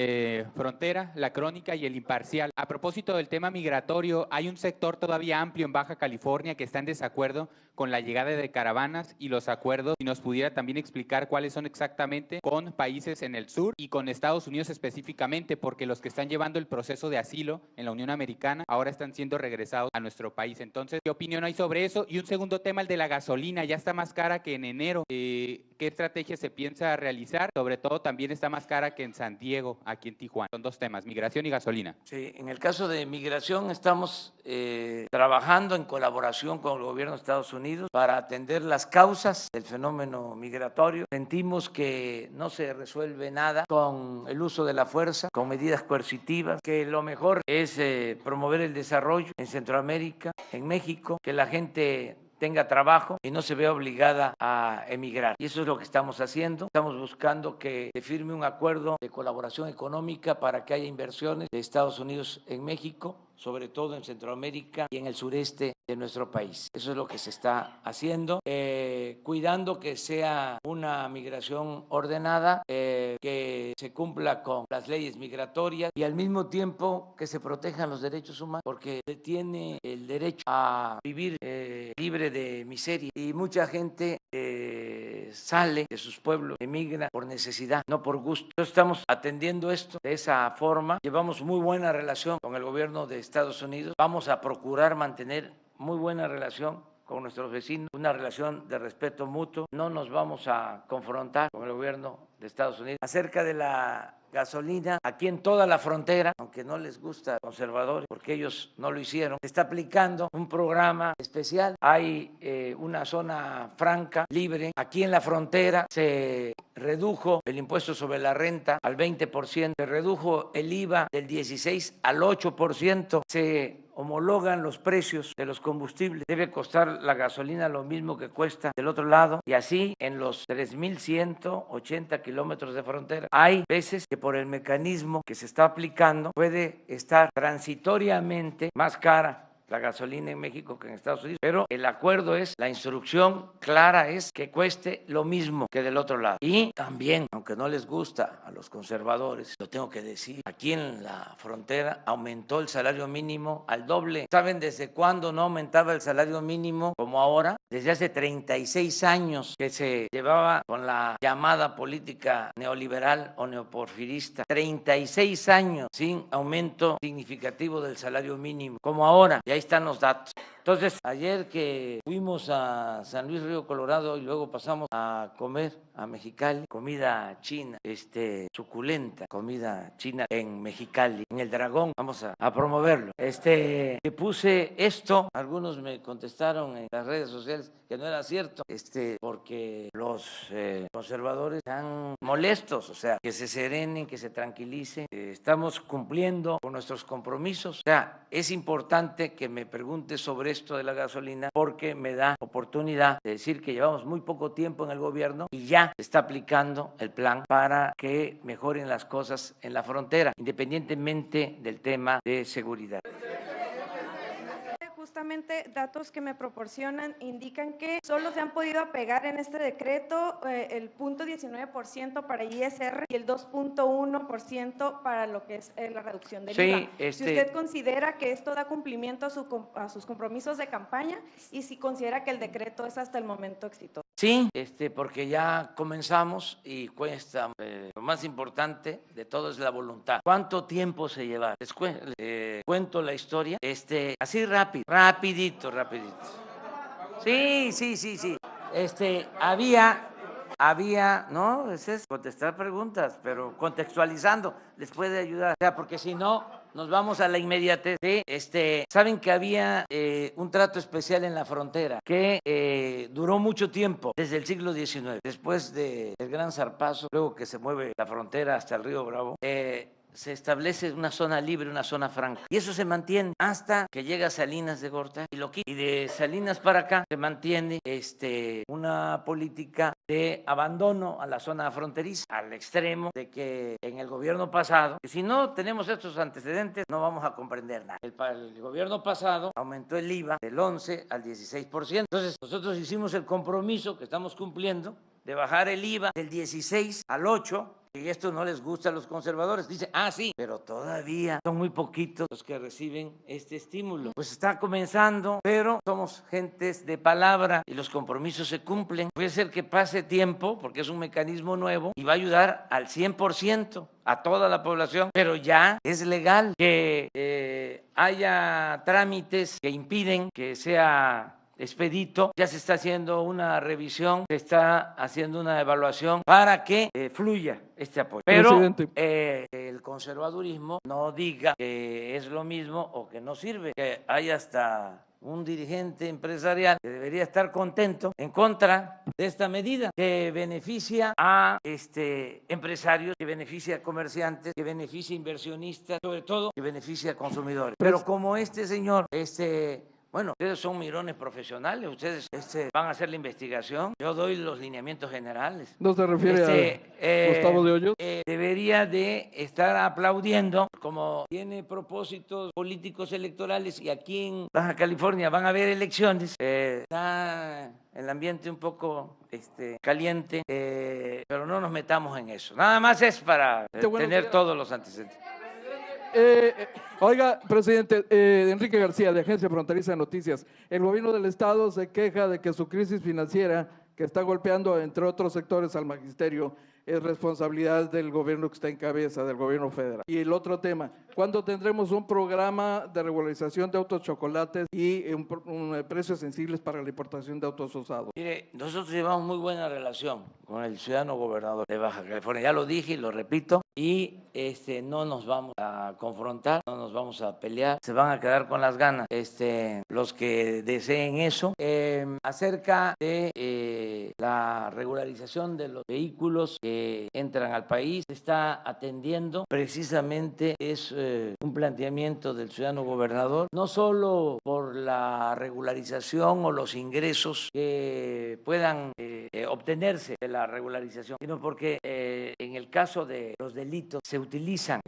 Frontera, La Crónica y El Imparcial. A propósito del tema migratorio, hay un sector todavía amplio en Baja California que está en desacuerdo con la llegada de caravanas y los acuerdos. Si nos pudiera también explicar cuáles son exactamente con países en el sur y con Estados Unidos específicamente, porque los que están llevando el proceso de asilo en la Unión Americana ahora están siendo regresados a nuestro país. Entonces, ¿qué opinión hay sobre eso? Y un segundo tema, el de la gasolina. Ya está más cara que en enero. ¿Qué estrategia se piensa realizar? Sobre todo, también está más cara que en San Diego, aquí en Tijuana. Son dos temas, migración y gasolina. Sí, en el caso de migración estamos trabajando en colaboración con el gobierno de Estados Unidos para atender las causas del fenómeno migratorio. Sentimos que no se resuelve nada con el uso de la fuerza, con medidas coercitivas, que lo mejor es promover el desarrollo en Centroamérica, en México, que la gente tenga trabajo y no se vea obligada a emigrar. Y eso es lo que estamos haciendo. Estamos buscando que se firme un acuerdo de colaboración económica para que haya inversiones de Estados Unidos en México, sobre todo en Centroamérica y en el sureste de nuestro país. Eso es lo que se está haciendo, cuidando que sea una migración ordenada, que se cumpla con las leyes migratorias y al mismo tiempo que se protejan los derechos humanos, porque se tiene el derecho a vivir libre de miseria y mucha gente sale de sus pueblos, emigra por necesidad, no por gusto. Entonces estamos atendiendo esto de esa forma. Llevamos muy buena relación con el gobierno de Estados Unidos. Vamos a procurar mantener muy buena relación con nuestros vecinos, una relación de respeto mutuo. No nos vamos a confrontar con el gobierno de Estados Unidos. Acerca de la gasolina, aquí en toda la frontera, aunque no les gusta a los conservadores, porque ellos no lo hicieron, se está aplicando un programa especial. Hay una zona franca, libre. Aquí en la frontera se redujo el impuesto sobre la renta al 20%, se redujo el IVA del 16 al 8%, se homologan los precios de los combustibles. Debe costar la gasolina lo mismo que cuesta del otro lado y así en los 3.180 kilómetros de frontera. Hay veces que por el mecanismo que se está aplicando puede estar transitoriamente más cara la gasolina en México que en Estados Unidos, pero el acuerdo es, la instrucción clara es que cueste lo mismo que del otro lado. Y también, aunque no les gusta a los conservadores, lo tengo que decir, aquí en la frontera aumentó el salario mínimo al doble. ¿Saben desde cuándo no aumentaba el salario mínimo como ahora? Desde hace 36 años que se llevaba con la llamada política neoliberal o neoporfirista. 36 años sin aumento significativo del salario mínimo, como ahora. Y ahí están los datos. Entonces, ayer que fuimos a San Luis Río Colorado y luego pasamos a comer a Mexicali, comida china, suculenta comida china en Mexicali, en el Dragón, vamos a promoverlo. Que puse esto, algunos me contestaron en las redes sociales que no era cierto, porque los conservadores están molestos, o sea, que se serenen, que se tranquilicen, estamos cumpliendo con nuestros compromisos. O sea, es importante que me pregunte sobre esto de la gasolina porque me da oportunidad de decir que llevamos muy poco tiempo en el gobierno y ya se está aplicando el plan para que mejoren las cosas en la frontera, independientemente del tema de seguridad. Justamente datos que me proporcionan indican que solo se han podido apegar en este decreto el 0.19% para ISR y el 2.1% para lo que es la reducción del IVA. Si usted considera que esto da cumplimiento a sus compromisos de campaña y si considera que el decreto es hasta el momento exitoso. Sí, porque ya comenzamos y cuesta. Lo más importante de todo es la voluntad. ¿Cuánto tiempo se lleva? Les cuento la historia. Así rapidito. Sí. Había había, no, es contestar preguntas, pero contextualizando les puede ayudar, o sea, porque si no nos vamos a la inmediatez de, saben que había un trato especial en la frontera que duró mucho tiempo, desde el siglo XIX, después del gran zarpazo, luego que se mueve la frontera hasta el río Bravo, se establece una zona libre, una zona franca. Y eso se mantiene hasta que llega Salinas de Gortari y lo quita. Y de Salinas para acá se mantiene una política de abandono a la zona fronteriza, al extremo de que en el gobierno pasado, que si no tenemos estos antecedentes, no vamos a comprender nada. El gobierno pasado aumentó el IVA del 11 al 16%. Entonces, nosotros hicimos el compromiso que estamos cumpliendo de bajar el IVA del 16 al 8%. Y esto no les gusta a los conservadores. Dicen, sí, pero todavía son muy poquitos los que reciben este estímulo. Pues está comenzando, pero somos gentes de palabra y los compromisos se cumplen. Puede ser que pase tiempo, porque es un mecanismo nuevo y va a ayudar al 100% a toda la población, pero ya es legal que haya trámites que impiden que sea expedito, ya se está haciendo una revisión, se está haciendo una evaluación para que fluya este apoyo. Pero el conservadurismo no diga que es lo mismo o que no sirve, que hay hasta un dirigente empresarial que debería estar contento en contra de esta medida que beneficia a empresarios, que beneficia a comerciantes, que beneficia a inversionistas, sobre todo que beneficia a consumidores. Pero como este señor, bueno, ustedes son mirones profesionales, ustedes van a hacer la investigación, yo doy los lineamientos generales. ¿No se refiere a Gustavo de Hoyos? Debería de estar aplaudiendo, como tiene propósitos políticos electorales y aquí en Baja California van a haber elecciones, está el ambiente un poco caliente, pero no nos metamos en eso. Nada más es para tener todos los antecedentes. Oiga, presidente, Enrique García, de Agencia Fronteriza de Noticias, el gobierno del estado se queja de que su crisis financiera, que está golpeando, entre otros sectores, al magisterio, es responsabilidad del gobierno que está en cabeza, del gobierno federal. Y el otro tema, ¿cuándo tendremos un programa de regularización de autos chocolates y precios sensibles para la importación de autos usados? Mire, nosotros llevamos muy buena relación con el ciudadano gobernador de Baja California, ya lo dije y lo repito, y no nos vamos a confrontar, no nos vamos a pelear, se van a quedar con las ganas los que deseen eso. Acerca de la regularización de los vehículos que entran al país, se está atendiendo, precisamente es un planteamiento del ciudadano gobernador, no solo por la regularización o los ingresos que puedan obtenerse de la regularización, sino porque en el caso de los delitos se utilizan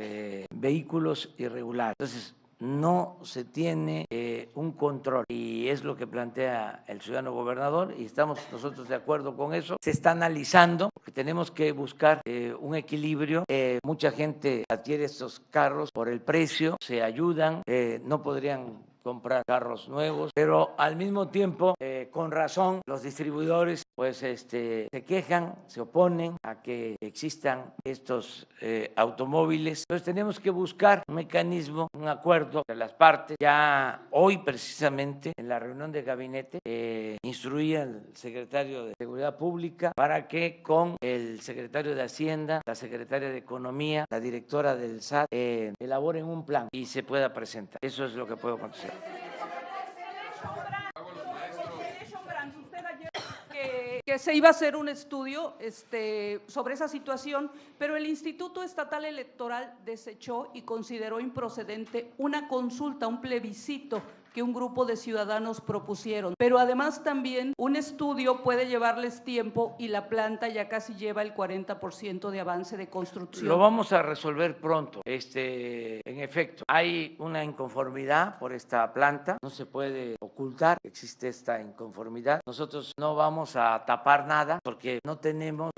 vehículos irregulares. Entonces, no se tiene un control y es lo que plantea el ciudadano gobernador y estamos nosotros de acuerdo con eso. Se está analizando porque tenemos que buscar un equilibrio. Mucha gente adquiere estos carros por el precio, se ayudan, no podrían comprar carros nuevos, pero al mismo tiempo, con razón, los distribuidores pues se quejan, se oponen a que existan estos automóviles. Entonces tenemos que buscar un mecanismo, un acuerdo de las partes. Ya hoy precisamente en la reunión de gabinete instruía al secretario de Seguridad Pública para que con el secretario de Hacienda, la secretaria de Economía, la directora del SAT, elaboren un plan y se pueda presentar. Eso es lo que puedo contestar. Que se iba a hacer un estudio sobre esa situación, pero el Instituto Estatal Electoral desechó y consideró improcedente una consulta, un plebiscito que un grupo de ciudadanos propusieron. Pero además también un estudio puede llevarles tiempo y la planta ya casi lleva el 40% de avance de construcción. Lo vamos a resolver pronto. En efecto, hay una inconformidad por esta planta, no se puede ocultar que existe esta inconformidad. Nosotros no vamos a tapar nada porque no tenemos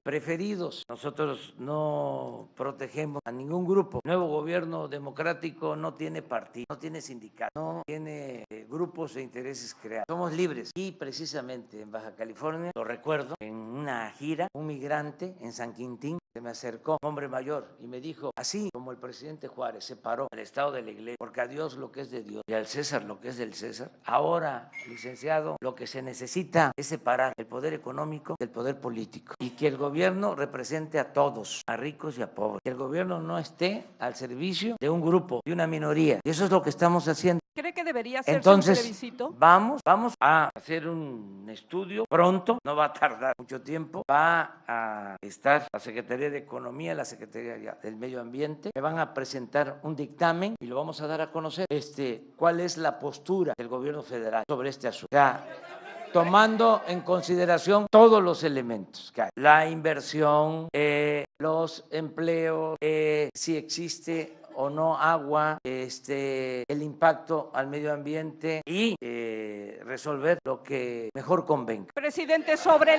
preferidos. Nosotros no protegemos a ningún grupo. El nuevo gobierno democrático no tiene partido, no tiene sindicato, no tiene grupos de intereses creados. Somos libres. Y precisamente en Baja California, lo recuerdo, en una gira, un migrante en San Quintín se me acercó un hombre mayor y me dijo, así como el presidente Juárez separó el Estado de la Iglesia, porque a Dios lo que es de Dios y al César lo que es del César, ahora, licenciado, lo que se necesita es separar el poder económico del poder político y que el gobierno represente a todos, a ricos y a pobres, que el gobierno no esté al servicio de un grupo, de una minoría, y eso es lo que estamos haciendo. ¿Cree que debería hacerse un Entonces, plebiscito? vamos a hacer un estudio pronto, no va a tardar mucho tiempo, va a estar la Secretaría de Economía, la Secretaría del Medio Ambiente, me van a presentar un dictamen y lo vamos a dar a conocer, cuál es la postura del gobierno federal sobre este asunto. O sea, tomando en consideración todos los elementos que hay, la inversión, los empleos, si existe o no agua, el impacto al medio ambiente y resolver lo que mejor convenga. Presidente, sobre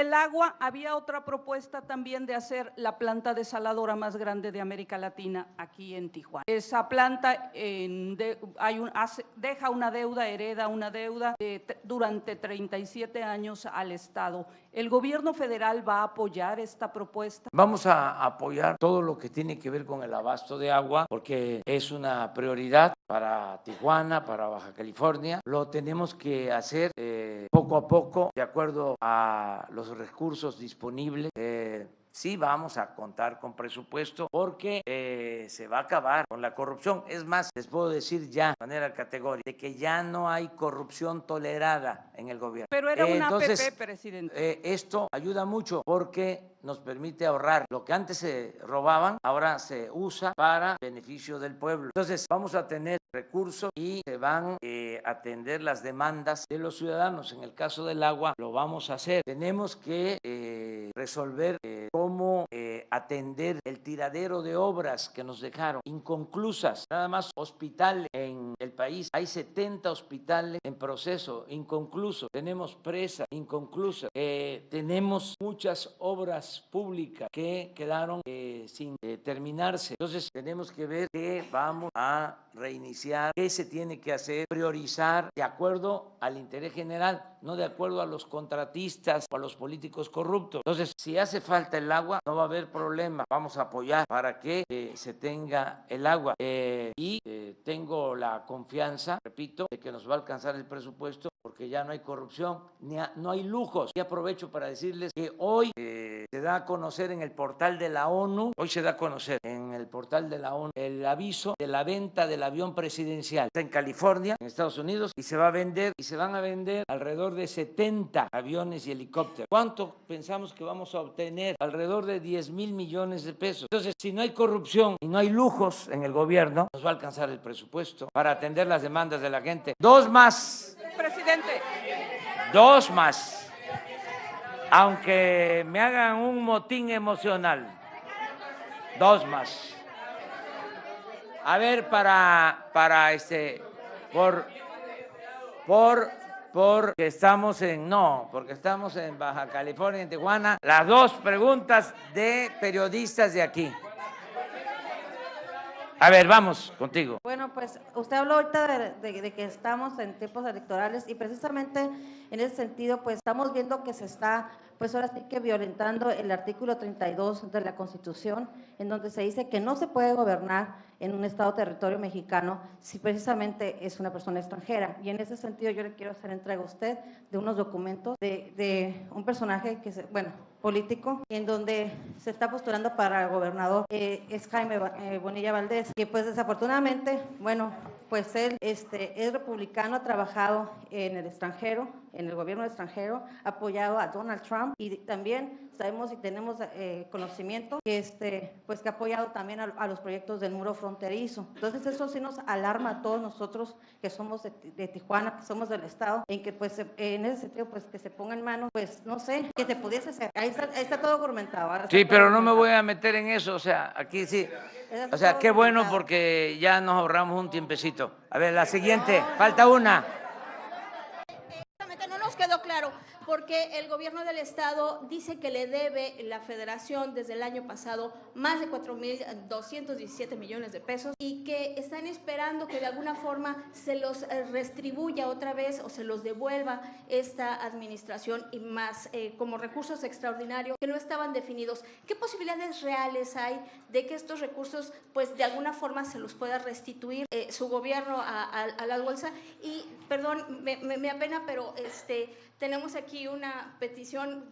el agua había otra propuesta también de hacer la planta desaladora más grande de América Latina aquí en Tijuana. Esa planta deja una deuda, hereda una deuda durante 37 años al Estado. ¿El gobierno federal va a apoyar esta propuesta? Vamos a apoyar todo lo que tiene que ver con el abasto de agua porque es una prioridad para Tijuana, para Baja California. Lo tenemos que hacer poco a poco, de acuerdo a los recursos disponibles. Sí vamos a contar con presupuesto porque se va a acabar con la corrupción. Es más, les puedo decir ya de manera categórica de que ya no hay corrupción tolerada en el gobierno. Pero era una Entonces, APP, presidente. esto ayuda mucho porque nos permite ahorrar. Lo que antes se robaban, ahora se usa para beneficio del pueblo. Entonces, vamos a tener recursos y se van a atender las demandas de los ciudadanos. En el caso del agua, lo vamos a hacer. Tenemos que resolver cómo atender el tiradero de obras que nos dejaron inconclusas. Nada más hospitales en el país. Hay 70 hospitales en proceso, inconclusos. Tenemos presas inconclusas. Tenemos muchas obras públicas que quedaron sin terminarse. Entonces tenemos que ver qué vamos a reiniciar, qué se tiene que hacer, priorizar de acuerdo al interés general, no de acuerdo a los contratistas o a los políticos corruptos. Entonces, si hace falta el agua, no va a haber problema. Vamos a apoyar para que se tenga el agua. Y tengo la confianza, repito, de que nos va a alcanzar el presupuesto porque ya no hay corrupción, no hay lujos. Y aprovecho para decirles que hoy se da a conocer en el portal de la ONU, el aviso de la venta del avión presidencial. Está en California, en Estados Unidos, y se va a vender, y se van a vender alrededor de 70 aviones y helicópteros. ¿Cuánto pensamos que vamos a obtener? Alrededor de 10,000 millones de pesos. Entonces, si no hay corrupción y no hay lujos en el gobierno, nos va a alcanzar el presupuesto para atender las demandas de la gente. 2 más. Presidente. 2 más. Aunque me hagan un motín emocional. 2 más. A ver, porque estamos en Baja California, en Tijuana, las 2 preguntas de periodistas de aquí. A ver, vamos contigo. Bueno, pues usted habló ahorita de que estamos en tiempos electorales y precisamente en ese sentido, pues estamos viendo que se está, pues ahora sí que violentando el artículo 32 de la Constitución, en donde se dice que no se puede gobernar en un estado territorio mexicano si precisamente es una persona extranjera. Y en ese sentido yo le quiero hacer entrega a usted de unos documentos de un personaje que político, en donde se está postulando para gobernador, es Jaime Bonilla Valdés, que pues desafortunadamente, pues él es republicano, ha trabajado en el extranjero, en el gobierno extranjero, ha apoyado a Donald Trump y también sabemos y tenemos conocimiento que pues que ha apoyado también a los proyectos del muro fronterizo. Entonces eso sí nos alarma a todos nosotros que somos de Tijuana, que somos del estado, en que pues en ese sentido pues que se ponga en manos, pues no sé, que se pudiese hacer. Ahí está todo documentado. Sí, pero no me voy a meter en eso, o sea, aquí sí. O sea, qué bueno porque ya nos ahorramos un tiempecito. A ver, la siguiente, falta una. No nos quedó claro. porque el gobierno del estado dice que le debe la federación desde el año pasado más de 4.217 millones de pesos y que están esperando que de alguna forma se los restribuya otra vez o se los devuelva esta administración y más como recursos extraordinarios que no estaban definidos. ¿Qué posibilidades reales hay de que estos recursos pues de alguna forma se los pueda restituir su gobierno a la bolsa? Y perdón, me apena, pero tenemos aquí una petición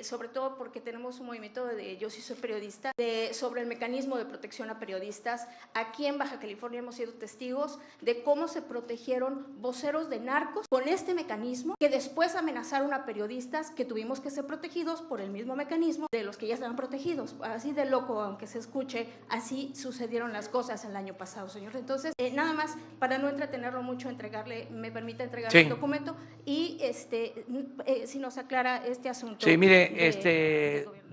sobre todo porque tenemos un movimiento de Yo sí soy periodista, sobre el mecanismo de protección a periodistas. Aquí en Baja California hemos sido testigos de cómo se protegieron voceros de narcos con este mecanismo, que después amenazaron a periodistas que tuvimos que ser protegidos por el mismo mecanismo de los que ya estaban protegidos. Así de loco, aunque se escuche, así sucedieron las cosas el año pasado, señor. Entonces, nada más, para no entretenerlo mucho, me permite entregar el documento y si nos aclara este asunto. Sí, mire,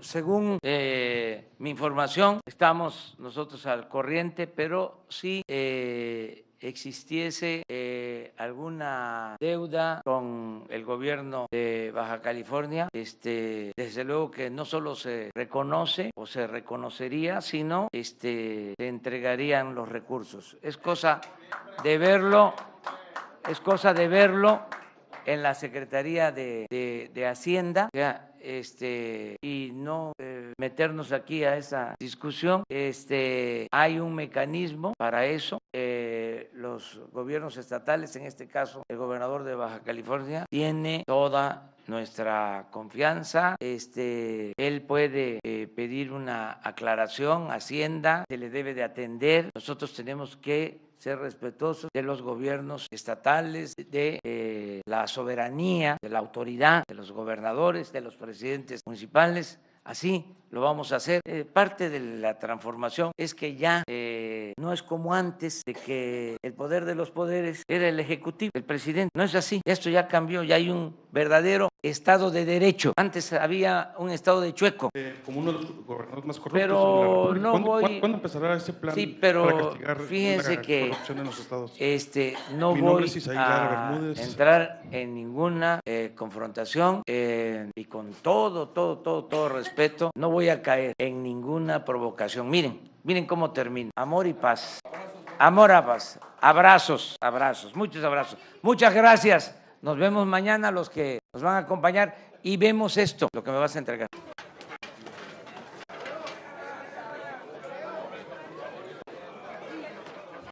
según mi información, estamos nosotros al corriente, pero si existiese alguna deuda con el gobierno de Baja California, desde luego que no solo se reconoce o se reconocería, sino se entregarían los recursos. Es cosa de verlo, en la Secretaría de Hacienda, y no meternos aquí a esa discusión. Hay un mecanismo para eso. Los gobiernos estatales, en este caso el gobernador de Baja California, tiene toda nuestra confianza. Él puede pedir una aclaración a Hacienda, se le debe de atender. Nosotros tenemos que ser respetuosos de los gobiernos estatales, de la soberanía, de la autoridad, de los gobernadores, de los presidentes municipales. Así lo vamos a hacer. Parte de la transformación es que ya no es como antes, de que el poder de los poderes era el ejecutivo, el presidente. No es así. Esto ya cambió, ya hay un verdadero Estado de Derecho. Antes había un Estado de chueco. Como uno de los gobernadores más corruptos pero de la República. no voy. ¿Cuándo empezará ese plan pero para castigar fíjense la que corrupción en los estados? No Mi nombre voy es Isaí Lara a Bermúdez. entrar en ninguna confrontación y con todo respeto, no voy a caer en ninguna provocación. Miren cómo termina. Amor y paz. Amor a paz. Abrazos, muchos abrazos. Muchas gracias. Nos vemos mañana los que nos van a acompañar y vemos esto, lo que me vas a entregar.